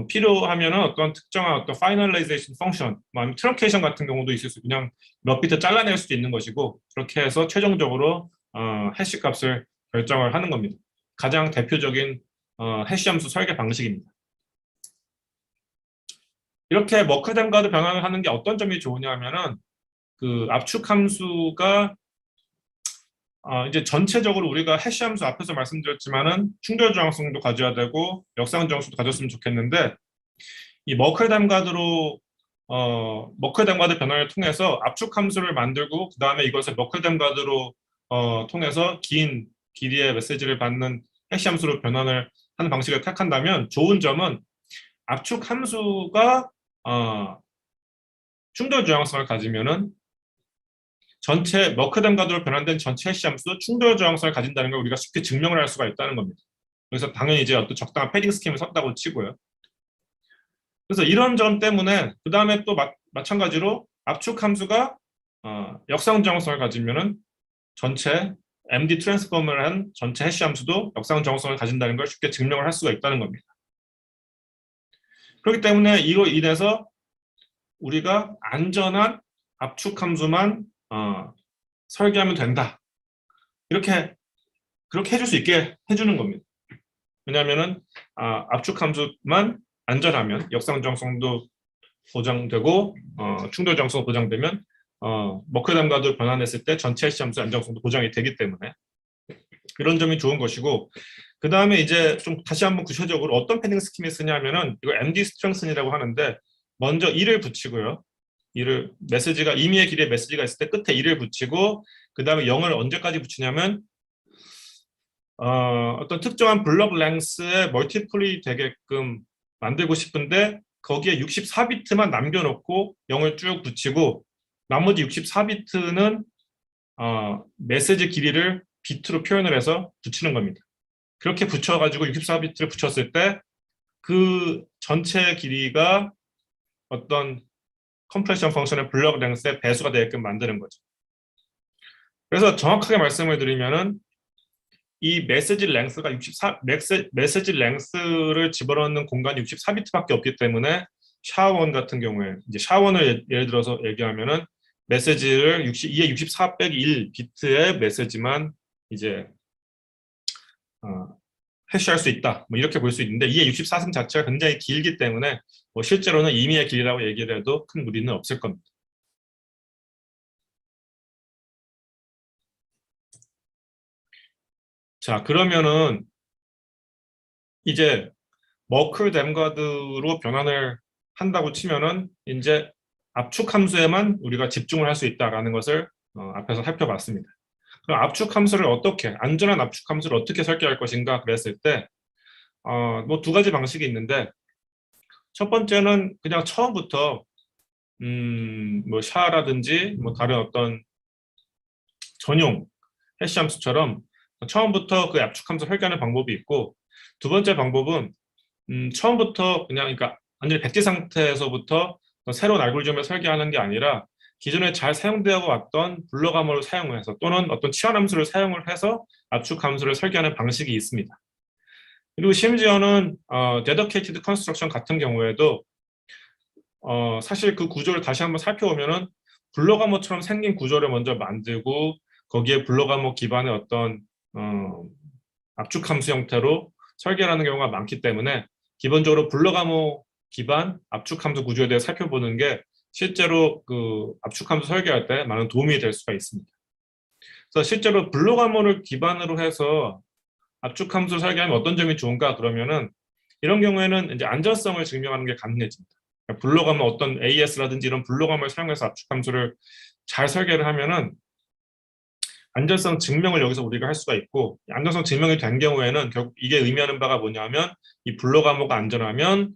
C: 필요하면은 어떤 특정한 어떤 파이널라이제이션 펑션, 아니면 트렁케이션 같은 경우도 있을 수, 그냥 몇 비트 잘라낼 수도 있는 것이고 그렇게 해서 최종적으로 해시 값을 결정을 하는 겁니다. 가장 대표적인 해시 함수 설계 방식입니다. 이렇게 머클담가드 변환을 하는 게 어떤 점이 좋으냐면은 그 압축 함수가 이제 전체적으로 우리가 해시 함수 앞에서 말씀드렸지만은 충돌 저항성도 가져야 되고 역상 저항성도 가졌으면 좋겠는데 이 머클담가드 변환을 통해서 압축 함수를 만들고 그 다음에 이것을 머클담가드로 통해서 긴 길이의 메시지를 받는 해시 함수로 변환을 하는 방식을 택한다면 좋은 점은 압축 함수가 충돌 저항성을 가지면은 전체 머클담가드로 변환된 전체 해시 함수 충돌 저항성을 가진다는 걸 우리가 쉽게 증명을 할 수가 있다는 겁니다. 그래서 당연히 이제 어떤 적당한 패딩 스킴을 썼다고 치고요. 그래서 이런 점 때문에 그 다음에 또 마찬가지로 압축 함수가 역상 저항성을 가지면은 전체 MD 트랜스폼을 한 전체 해시 함수도 역상 저항성을 가진다는 걸 쉽게 증명을 할 수가 있다는 겁니다. 그렇기 때문에 이로 인해서 우리가 안전한 압축 함수만 설계하면 된다. 그렇게 해줄 수 있게 해주는 겁니다. 왜냐하면은 압축 함수만 안전하면 역상 저항성도 보장되고 충돌 저항성 보장되면 머클담가드로 변환했을 때 전체 해시 함수 안정성도 보장이 되기 때문에 이런 점이 좋은 것이고, 그 다음에 이제 좀 다시 한번 구체적으로 어떤 패딩 스킴을 쓰냐면은 이거 MD 스트렝슨이라고 하는데, 먼저 1을 붙이고요. 1을 메시지가 임의의 길이에 메시지가 있을 때 끝에 1을 붙이고, 그 다음에 0을 언제까지 붙이냐면 어떤 특정한 블록 랭스에 멀티플이 되게끔 만들고 싶은데 거기에 64비트만 남겨놓고 0을 쭉 붙이고, 나머지 64비트는 메시지 길이를 비트로 표현을 해서 붙이는 겁니다. 그렇게 붙여가지고 64비트를 붙였을 때 그 전체 길이가 어떤 컴프레션 펑션의 블록 랭스의 배수가 되게끔 만드는 거죠. 그래서 정확하게 말씀을 드리면은 이 메시지 랭스가 메시지 랭스를 집어넣는 공간이 64비트밖에 없기 때문에 샤원 같은 경우에 이제 샤원을 예를 들어서 얘기하면은 메시지를 2의 64 빼기 1 비트의 메시지만 이제 해시할 수 있다. 뭐 이렇게 볼 수 있는데 2의 64승 자체가 굉장히 길기 때문에 뭐 실제로는 임의의 길이라고 얘기를 해도 큰 무리는 없을 겁니다. 자, 그러면은 이제 머클 댐가드로 변환을 한다고 치면은 이제 압축 함수에만 우리가 집중을 할 수 있다라는 것을 앞에서 살펴봤습니다. 그럼 압축 함수를 어떻게, 안전한 압축 함수를 어떻게 설계할 것인가 그랬을 때 뭐 두 가지 방식이 있는데, 첫 번째는 그냥 처음부터 뭐 샤라든지 뭐 다른 어떤 전용 해시 함수처럼 처음부터 그 압축 함수 설계하는 방법이 있고, 두 번째 방법은 처음부터 그냥 그러니까 완전히 백지 상태에서부터 새로운 알고리즘을 설계하는 게 아니라 기존에 잘 사용되어 왔던 블록 암호를 사용해서 또는 어떤 치환 함수를 사용을 해서 압축 함수를 설계하는 방식이 있습니다. 그리고 심지어는 dedicated construction 같은 경우에도 사실 그 구조를 다시 한번 살펴보면은 블록 암호처럼 생긴 구조를 먼저 만들고 거기에 블록 암호 기반의 어떤 압축 함수 형태로 설계하는 경우가 많기 때문에 기본적으로 블록 암호 기반 압축 함수 구조에 대해 살펴보는 게 실제로 그 압축 함수 설계할 때 많은 도움이 될 수가 있습니다. 그래서 실제로 블록 암호를 기반으로 해서 압축 함수 설계하면 어떤 점이 좋은가 그러면은 이런 경우에는 이제 안전성을 증명하는 게 가능해집니다. 그러니까 블록 암호 어떤 AES라든지 이런 블록 암호를 사용해서 압축 함수를 잘 설계를 하면은 안전성 증명을 여기서 우리가 할 수가 있고, 안전성 증명이 된 경우에는 결국 이게 의미하는 바가 뭐냐면 이 블록 암호가 안전하면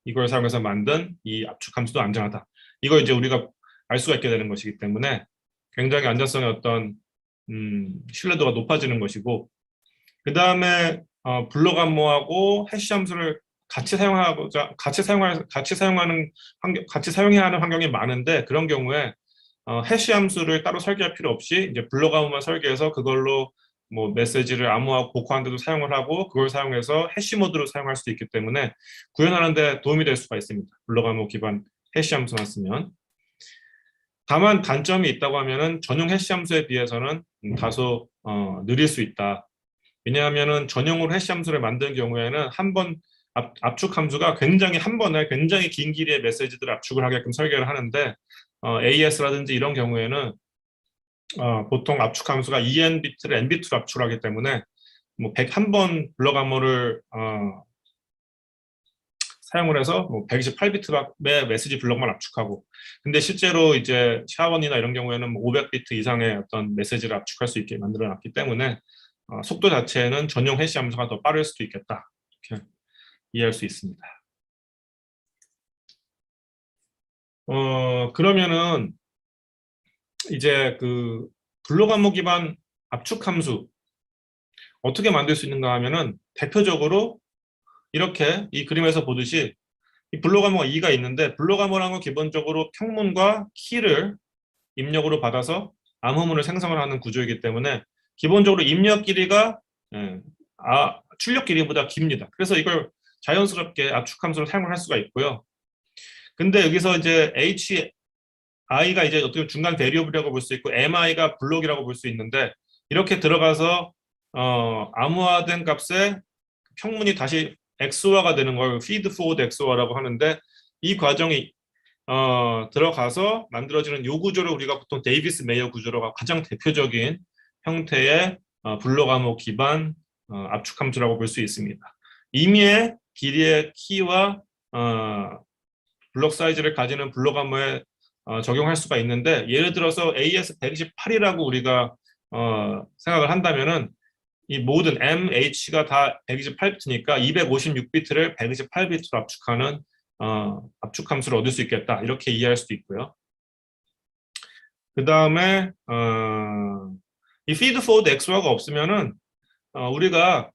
C: 이걸 사용해서 만든 이 압축 함수도 안전하다. 이걸 이제 우리가 알 수가 있게 되는 것이기 때문에 굉장히 안전성의 어떤 신뢰도가 높아지는 것이고, 그 다음에 블록 암호하고 해시 함수를 같이 사용하고자 같이 사용해야 하는 환경이 많은데, 그런 경우에 해시 함수를 따로 설계할 필요 없이 이제 블록 암호만 설계해서 그걸로 뭐 메시지를 암호하고 복호하는데도 사용을 하고 그걸 사용해서 해시 모드로 사용할 수도 있기 때문에 구현하는 데 도움이 될 수가 있습니다. 블록 암호 기반 해시 함수만 쓰면. 다만 단점이 있다고 하면은 전용 해시 함수에 비해서는 다소 느릴 수 있다. 왜냐하면은 전용으로 해시 함수를 만드는 경우에는 한 번 압축 함수가 굉장히 한 번에 굉장히 긴 길이의 메시지들을 압축을 하게끔 설계를 하는데, AES라든지 이런 경우에는 보통 압축 함수가 EN 비트를 NBT로 압축하기 때문에 뭐 101번 블록 암호를 사용을 해서 뭐 128비트의 메시지 블록만 압축하고, 근데 실제로 이제 샤원이나 이런 경우에는 뭐 500비트 이상의 어떤 메시지를 압축할 수 있게 만들어 놨기 때문에 속도 자체는 전용 해시 함수가 더 빠를 수도 있겠다, 이렇게 이해할 수 있습니다. 그러면은 이제 그 블록 암호 기반 압축 함수 어떻게 만들 수 있는가 하면은 대표적으로 이렇게 이 그림에서 보듯이 이 블록 암호가 2가 있는데, 블록 암호랑은 기본적으로 평문과 키를 입력으로 받아서 암호문을 생성을 하는 구조이기 때문에 기본적으로 입력 길이가 출력 길이보다 깁니다. 그래서 이걸 자연스럽게 압축 함수로 사용을 할 수가 있고요. 근데 여기서 이제 HI가 이제 어떻게 보면 중간 베리어블이라고 볼 수 있고 MI가 블록이라고 볼 수 있는데, 이렇게 들어가서 암호화된 값에 평문이 다시 XOR가 되는 걸 feed forward XOR라고 하는데, 이 과정이 들어가서 만들어지는 요 구조를 우리가 보통 데이비스 메이어 구조로 가장 대표적인 형태의 블록 암호 기반 압축 함수라고 볼 수 있습니다. 임의의 길이의 키와 블록 사이즈를 가지는 블록 암호에 적용할 수가 있는데, 예를 들어서 AS128이라고 우리가 생각을 한다면은 이 모든 MH가 다 128비트니까 256비트를 128비트로 압축하는 압축 함수를 얻을 수 있겠다, 이렇게 이해할 수도 있고요. 그 다음에 이 feed forward XOR가 없으면은 우리가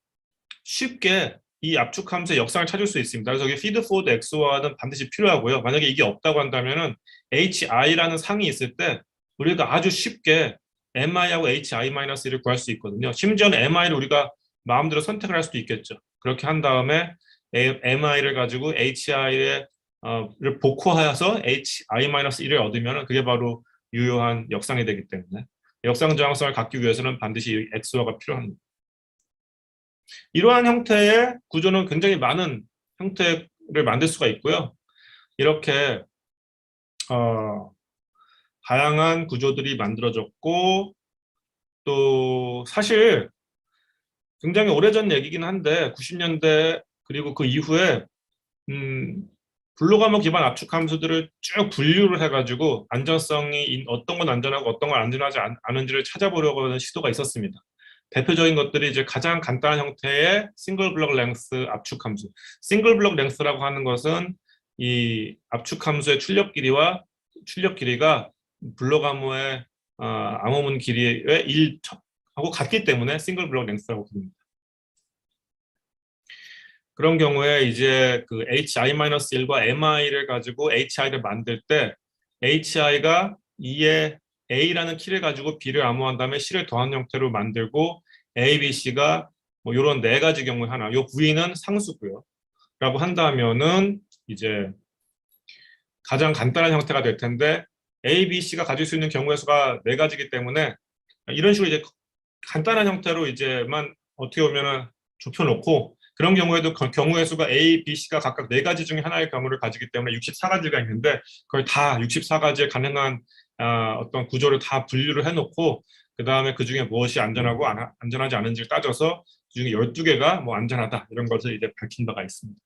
C: 쉽게 이 압축 함수의 역상을 찾을 수 있습니다. 그래서 여기 feed forward XOR는 반드시 필요하고요. 만약에 이게 없다고 한다면은 HI라는 상이 있을 때 우리가 아주 쉽게 MI하고 HI-1을 구할 수 있거든요. 심지어는 MI를 우리가 마음대로 선택을 할 수도 있겠죠. 그렇게 한 다음에 MI를 가지고 HI를 복호하여서 HI-1을 얻으면 그게 바로 유효한 역상이 되기 때문에 역상 저항성을 갖기 위해서는 반드시 XOR가 필요합니다. 이러한 형태의 구조는 굉장히 많은 형태를 만들 수가 있고요. 이렇게 다양한 구조들이 만들어졌고, 또 사실 굉장히 오래전 얘기긴 한데 90년대 그리고 그 이후에 블록 암호 기반 압축 함수들을 쭉 분류를 해가지고 안전성이 어떤 건 안전하고 어떤 건 안전하지 않은지를 찾아보려고 하는 시도가 있었습니다. 대표적인 것들이 이제 가장 간단한 형태의 싱글 블록 랭스 압축 함수. 싱글 블록 랭스라고 하는 것은 이 압축 함수의 출력 길이와 출력 길이가 블록 암호의 암호문 길이의 1하고 같기 때문에 싱글 블록 랭스라고 부릅니다. 그런 경우에 이제 그 HI-1과 MI를 가지고 HI를 만들 때 HI가 2의 A라는 키를 가지고 B를 암호한 다음에 C를 더한 형태로 만들고 A, B, C가 뭐 이런 네 가지 경우에 하나, 요 부위는 상수고요. 라고 한다면은 이제 가장 간단한 형태가 될 텐데 A, B, C가 가질 수 있는 경우의 수가 네 가지이기 때문에 이런 식으로 이제 간단한 형태로 이제만 어떻게 보면은 좁혀놓고, 그런 경우에도 경우의 수가 A, B, C가 각각 네 가지 중에 하나의 경우를 가지기 때문에 64가지가 있는데 그걸 다 64가지의 가능한 어떤 구조를 다 분류를 해놓고 그 다음에 그 중에 무엇이 안전하고 안전하지 않은지를 따져서 그 중에 12개가 뭐 안전하다 이런 것을 이제 밝힌 바가 있습니다.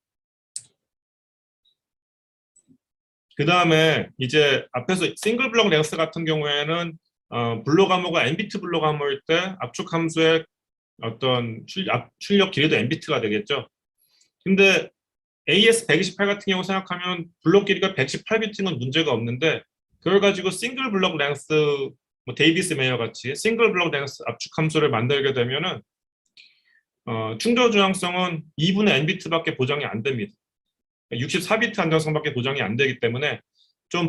C: 그 다음에 이제 앞에서 싱글 블록 랭스 같은 경우에는 블록 암호가 n비트 블록 암호일 때 압축 함수의 어떤 출력 길이도 n비트가 되겠죠. 근데 AS128 같은 경우 생각하면 블록 길이가 118비트는 문제가 없는데 그걸 가지고 싱글 블록 랭스, 뭐 데이비스 메이어 같이 싱글 블록 랭스 압축 함수를 만들게 되면은 충돌 저항성은 2분의 n비트밖에 보장이 안 됩니다. 64비트 안정성밖에 보장이 안 되기 때문에 좀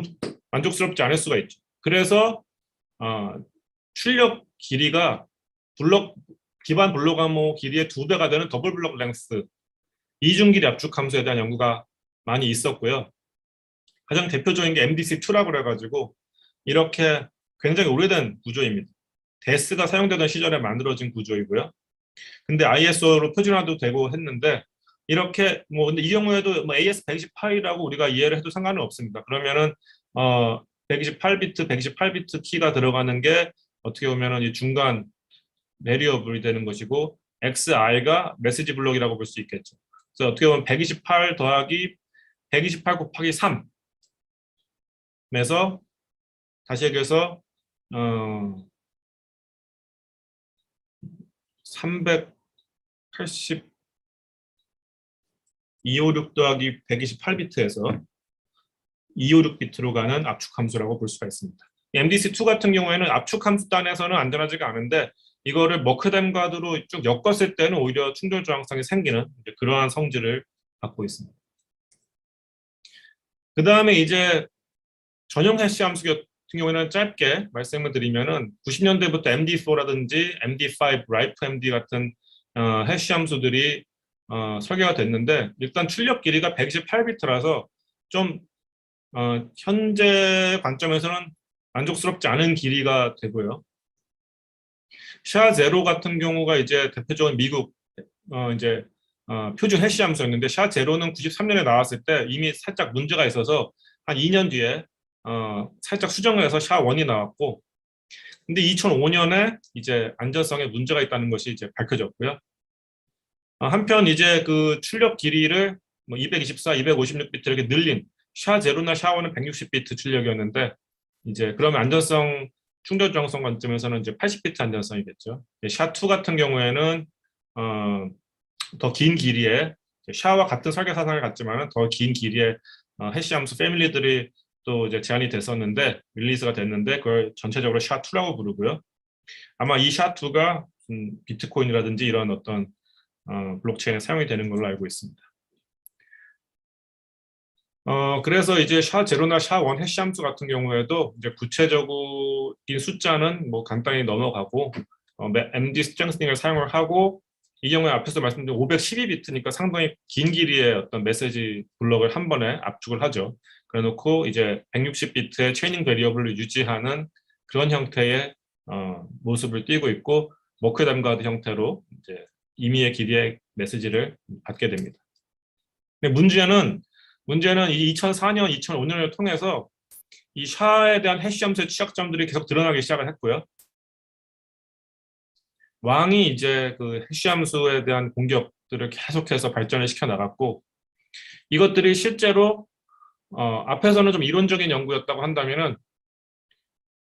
C: 만족스럽지 않을 수가 있죠. 그래서 출력 길이가 기반 블록 암호 길이의 2배가 되는 더블 블록 랭스 이중길이 압축 함수에 대한 연구가 많이 있었고요. 가장 대표적인 게 MDC2라고 그래가지고 이렇게 굉장히 오래된 구조입니다. 데스가 사용되던 시절에 만들어진 구조이고요. 근데 ISO로 표준화도 되고 했는데 이렇게 뭐 근데 이 경우에도 뭐 AS128이라고 우리가 이해를 해도 상관은 없습니다. 그러면은 128비트 키가 들어가는 게 어떻게 보면은 이 중간 베리어블이 되는 것이고 XI가 메시지 블록이라고 볼 수 있겠죠. 그래서 어떻게 보면 128 더하기 128 곱하기 3에서 다시 얘기해서 380 256 더하기 128비트에서 256비트로 가는 압축 함수라고 볼 수가 있습니다. MDC2 같은 경우에는 압축 함수 단에서는 안전하지가 않은데 이거를 머크댐과도 쭉 엮었을 때는 오히려 충돌 저항성이 생기는 그러한 성질을 갖고 있습니다. 그 다음에 이제 전용 해시 함수 같은 경우에는 짧게 말씀을 드리면은 90년대부터 MD4라든지 MD5, 라이프 MD 같은 해시 함수들이 설계가 됐는데 일단 출력 길이가 128비트라서 좀 현재 관점에서는 만족스럽지 않은 길이가 되고요. 샤0 같은 경우가 이제 대표적인 미국 이제 표준 해시 함수였는데 샤0는 93년에 나왔을 때 이미 살짝 문제가 있어서 한 2년 뒤에 살짝 수정을 해서 샤1이 나왔고 근데 2005년에 이제 안전성에 문제가 있다는 것이 이제 밝혀졌고요. 한편 이제 그 출력 길이를 뭐 224, 256비트 이렇게 늘린 샤0나 샤1은 160비트 출력이었는데 이제 그러면 안전성 충돌 정성 관점에서는 이제 80비트 안전성이겠죠. 샤2 같은 경우에는 더 긴 길이의 샤와 같은 설계 사상을 갖지만은 더 긴 길이의 해시 함수 패밀리들이 또 이제 제한이 됐었는데 릴리즈가 됐는데 그걸 전체적으로 샤2라고 부르고요. 아마 이 샤2가 비트코인이라든지 이런 어떤 블록체인에 사용이 되는 걸로 알고 있습니다. 그래서 이제 샤0나 샤1 해시 함수 같은 경우에도 이제 구체적인 숫자는 뭐 간단히 넘어가고 MD 스트렝스닝을 사용을 하고 이 경우에 앞에서 말씀드린 512비트니까 상당히 긴 길이의 어떤 메시지 블록을 한 번에 압축을 하죠. 그래놓고 이제 160비트의 체이닝 베리어블을 유지하는 그런 형태의 모습을 띠고 있고 머크담가드 형태로 이제 임의의 길이의 메시지를 받게 됩니다. 근데 문제는 이 2004년, 2005년을 통해서 이 샤에 대한 해시 함수의 취약점들이 계속 드러나기 시작을 했고요. 왕이 이제 그 해시 함수에 대한 공격들을 계속해서 발전을 시켜 나갔고 이것들이 실제로 앞에서는 좀 이론적인 연구였다고 한다면은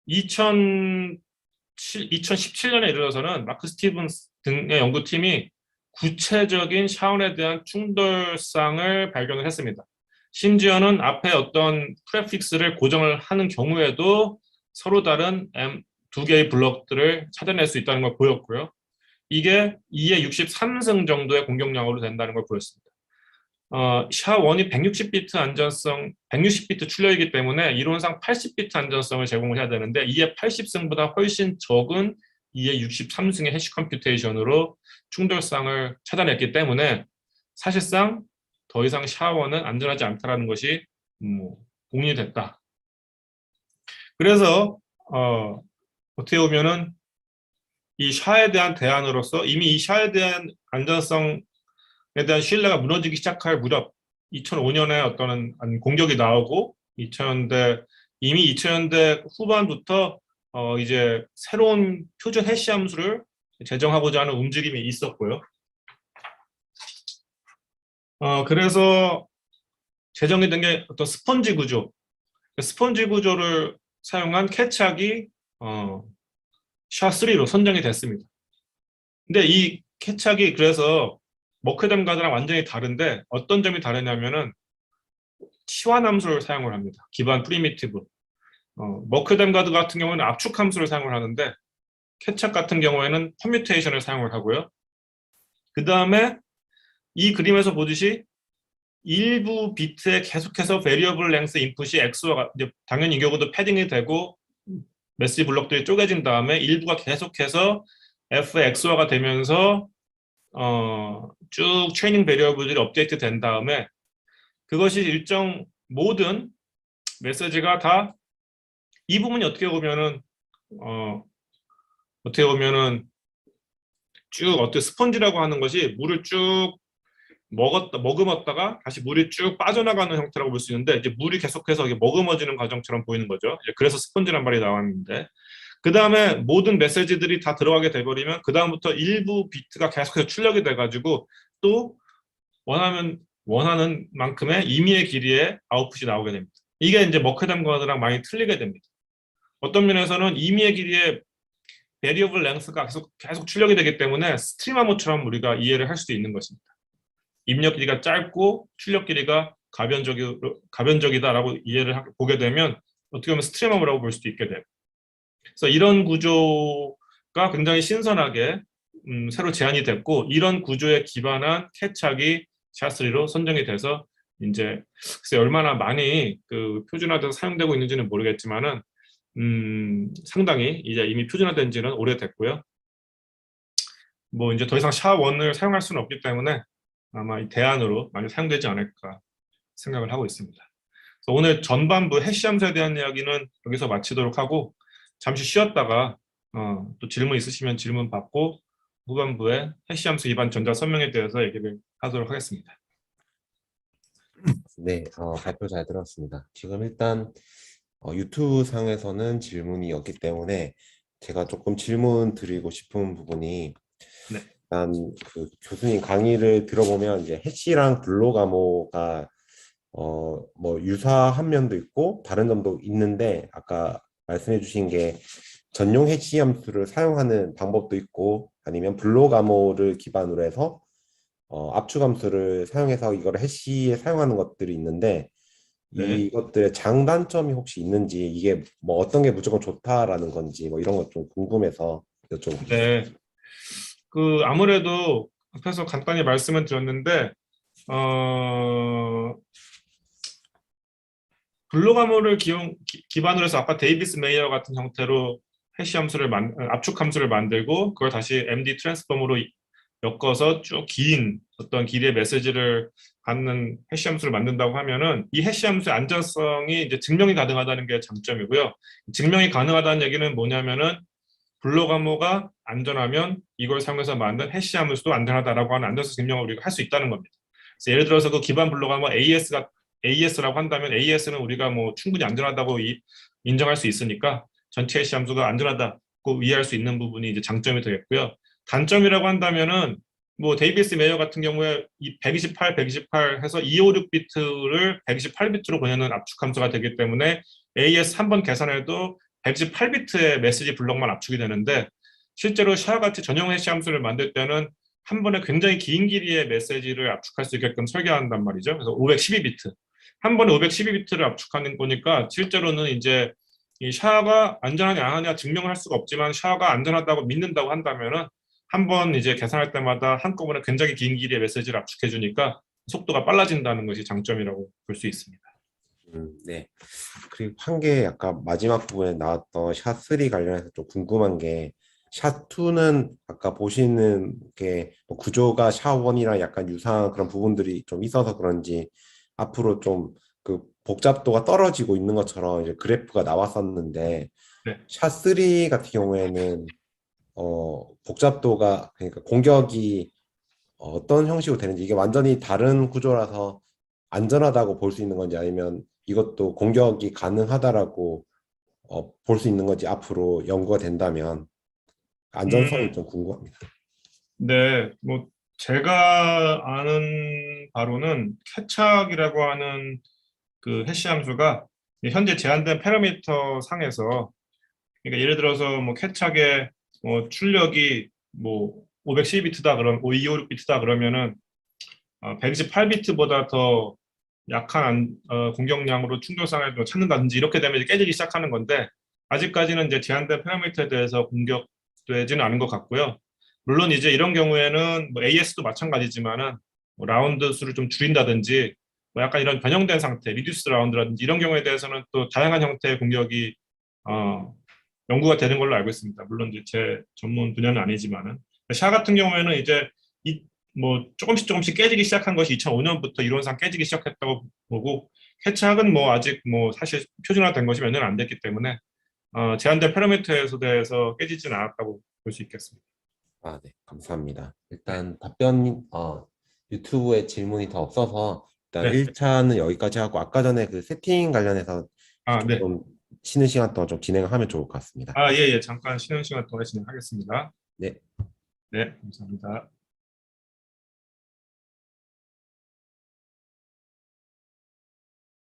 C: 2017년에 이르러서는 마크 스티븐스 등의 연구팀이 구체적인 샤온에 대한 충돌상을 발견을 했습니다. 심지어는 앞에 어떤 프레픽스를 고정을 하는 경우에도 서로 다른 두 개의 블록들을 찾아낼 수 있다는 걸 보였고요. 이게 2의 63승 정도의 공격량으로 된다는 걸 보였습니다. 샤1이 160비트 안전성, 160비트 출력이기 때문에 이론상 80비트 안전성을 제공을 해야 되는데 2의 80승보다 훨씬 적은 2의 63승의 해시 컴퓨테이션으로 충돌상을 찾아냈기 때문에 사실상 더 이상 샤1은 안전하지 않다라는 것이 공인이 됐다. 그래서 어떻게 보면은 이 샤에 대한 대안으로서 이미 이 샤에 대한 안전성에 대한 신뢰가 무너지기 시작할 무렵 2005년에 어떤 공격이 나오고 이미 2000년대 후반부터 이제 새로운 표준 해시 함수를 제정하고자 하는 움직임이 있었고요. 그래서 제정이 된 게 어떤 스펀지 구조, 스펀지 구조를 사용한 캐착이 샤3로 선정이 됐습니다. 근데 이 캐착이 그래서 머크담 가드랑 완전히 다른데 어떤 점이 다르냐면은 치환 함수를 사용을 합니다. 기반 프리미티브. 머크담 가드 같은 경우는 압축 함수를 사용을 하는데 캐착 같은 경우에는 커뮤테이션을 사용을 하고요. 그 다음에 이 그림에서 보듯이 일부 비트에 계속해서 베리어블 랭스 인풋이 엑스와 이제 당연히 이 경우도 패딩이 되고 메시지 블록들이 쪼개진 다음에 일부가 계속해서 fx화가 되면서 쭉 트레이닝 베리어블들이 업데이트 된 다음에 그것이 일정 모든 메시지가 다 이 부분이 어떻게 보면은 쭉 어떻게 스펀지라고 하는 것이 물을 쭉 머금었다가 다시 물이 쭉 빠져나가는 형태라고 볼 수 있는데 이제 물이 계속해서 이게 머금어지는 과정처럼 보이는 거죠. 그래서 스펀지란 말이 나왔는데 그 다음에 모든 메시지들이 다 들어가게 돼버리면 그 다음부터 일부 비트가 계속해서 출력이 돼가지고 또 원하는 만큼의 임의의 길이의 아웃풋이 나오게 됩니다. 이게 이제 머크담 가드랑 많이 틀리게 됩니다. 어떤 면에서는 임의의 길이의 베리어블 랭스가 계속 출력이 되기 때문에 스트림 암호처럼 우리가 이해를 할 수도 있는 것입니다. 입력 길이가 짧고 출력 길이가 가변적이다라고 이해를 보게 되면 어떻게 보면 스트림 암호라고 볼 수도 있게 돼요. 그래서 이런 구조가 굉장히 신선하게 새로 제안이 됐고 이런 구조에 기반한 캐착이 샤3로 선정이 돼서 이제 글쎄 얼마나 많이 그 표준화돼서 사용되고 있는지는 모르겠지만은 상당히 이제 이미 표준화된 지는 오래됐고요. 뭐 이제 더 이상 샤1을 사용할 수는 없기 때문에 아마 이 대안으로 많이 사용되지 않을까 생각을 하고 있습니다. 그래서 오늘 전반부 해시 함수에 대한 이야기는 여기서 마치도록 하고 잠시 쉬었다가 또 질문 있으시면 질문 받고 후반부에 해시 함수 기반 전자 설명에 대해서 얘기를 하도록 하겠습니다.
A: 네, 발표 잘 들었습니다. 지금 일단 유튜브 상에서는 질문이 없기 때문에 제가 조금 질문 드리고 싶은 부분이
C: 네.
A: 일단 그 교수님 강의를 들어보면 이제 해시랑 블로가모가 뭐 유사한 면도 있고 다른 점도 있는데 아까 말씀해 주신 게 전용 해시 함수를 사용하는 방법도 있고 아니면 블로가모를 기반으로 해서 압축 함수를 사용해서 이걸 해시에 사용하는 것들이 있는데
C: 네.
A: 이것들의 장단점이 혹시 있는지 이게 뭐 어떤 게 무조건 좋다라는 건지 뭐 이런 것 좀 궁금해서 여쭤보겠습니다.
C: 네. 그 아무래도 앞에서 간단히 말씀을 드렸는데 어, 블로가모를 기반으로 해서 아까 데이비스 메이어 같은 형태로 해시 함수를 압축 함수를 만들고 그걸 다시 MD 트랜스폼으로 엮어서 쭉 긴 어떤 길이의 메시지를 갖는 해시 함수를 만든다고 하면은 이 해시 함수의 안전성이 이제 증명이 가능하다는 게 장점이고요. 증명이 가능하다는 얘기는 뭐냐면은 블로가모가 안전하면 이걸 사용해서 만든 해시 함수도 안전하다라고 하는 안전성 증명을 우리가 할 수 있다는 겁니다. 그래서 예를 들어서 그 기반 블로가모 AES라고 한다면 AES는 우리가 뭐 충분히 안전하다고 인정할 수 있으니까 전체 해시 함수가 안전하다고 이해할 수 있는 부분이 이제 장점이 되겠고요. 단점이라고 한다면은 뭐 데이비스 메이어 같은 경우에 이 128 해서 256비트를 128비트로 보내는 압축 함수가 되기 때문에 AES 한 번 계산해도 128비트의 메시지 블록만 압축이 되는데 실제로 샤같이 전용 해시 함수를 만들 때는 한 번에 굉장히 긴 길이의 메시지를 압축할 수 있게끔 설계한단 말이죠. 그래서 512비트. 한 번에 512비트를 압축하는 거니까 실제로는 이제 이 샤가 안전하냐 안 하냐 증명을 할 수가 없지만 샤가 안전하다고 믿는다고 한다면은 한 번 이제 계산할 때마다 한꺼번에 굉장히 긴 길이의 메시지를 압축해 주니까 속도가 빨라진다는 것이 장점이라고 볼 수 있습니다.
A: 네. 그리고 한 개 아까 마지막 부분에 나왔던 샷3 관련해서 좀 궁금한 게 샷2는 아까 보시는 게뭐 구조가 샷1이랑 약간 유사한 그런 부분들이 좀 있어서 그런지 앞으로 좀 그 복잡도가 떨어지고 있는 것처럼 이제 그래프가 나왔었는데
C: 네.
A: 샷3 같은 경우에는 복잡도가 그러니까 공격이 어떤 형식으로 되는지 이게 완전히 다른 구조라서 안전하다고 볼 수 있는 건지 아니면 이것도 공격이 가능하다라고 볼 수 있는 건지 앞으로 연구가 된다면 안전성이
C: 음,
A: 좀 궁금합니다.
C: 네, 뭐 제가 아는 바로는 케착이라고 하는 그 해시 함수가 현재 제한된 파라미터 상에서 그러니까 예를 들어서 뭐 케착의 뭐 출력이 뭐 512비트다 그럼 5256비트다 그러면은 128비트보다 더 약한 공격량으로 충돌상을 찾는다든지 이렇게 되면 이제 깨지기 시작하는 건데 아직까지는 이제 제한된 파라미터에 대해서 공격되지는 않은 것 같고요. 물론 이제 이런 경우에는 뭐 AS도 마찬가지지만은 뭐 라운드 수를 좀 줄인다든지 뭐 약간 이런 변형된 상태, 리듀스 라운드라든지 이런 경우에 대해서는 또 다양한 형태의 공격이 어, 연구가 되는 걸로 알고 있습니다. 물론 이제 제 전문 분야는 아니지만은 샤 같은 경우에는 이제 뭐 조금씩 깨지기 시작한 것이 2005년부터 이론상 깨지기 시작했다고 보고 캐치학은 뭐 아직 뭐 사실 표준화된 것이 몇 년 안 됐기 때문에 제한된 파라미터에 대해서 깨지지는 않았다고 볼 수 있겠습니다.
A: 아, 네, 감사합니다.
C: 네,
A: 일단 답변 유튜브에 질문이 더 없어서 일단
C: 네,
A: 1차는 여기까지 하고 아까 전에 그 세팅 관련해서
C: 네.
A: 조금 쉬는 시간 동안 좀 진행을 하면 좋을 것 같습니다.
C: 예, 예. 잠깐 쉬는 시간 동안 진행하겠습니다.
A: 네.
C: 네, 감사합니다.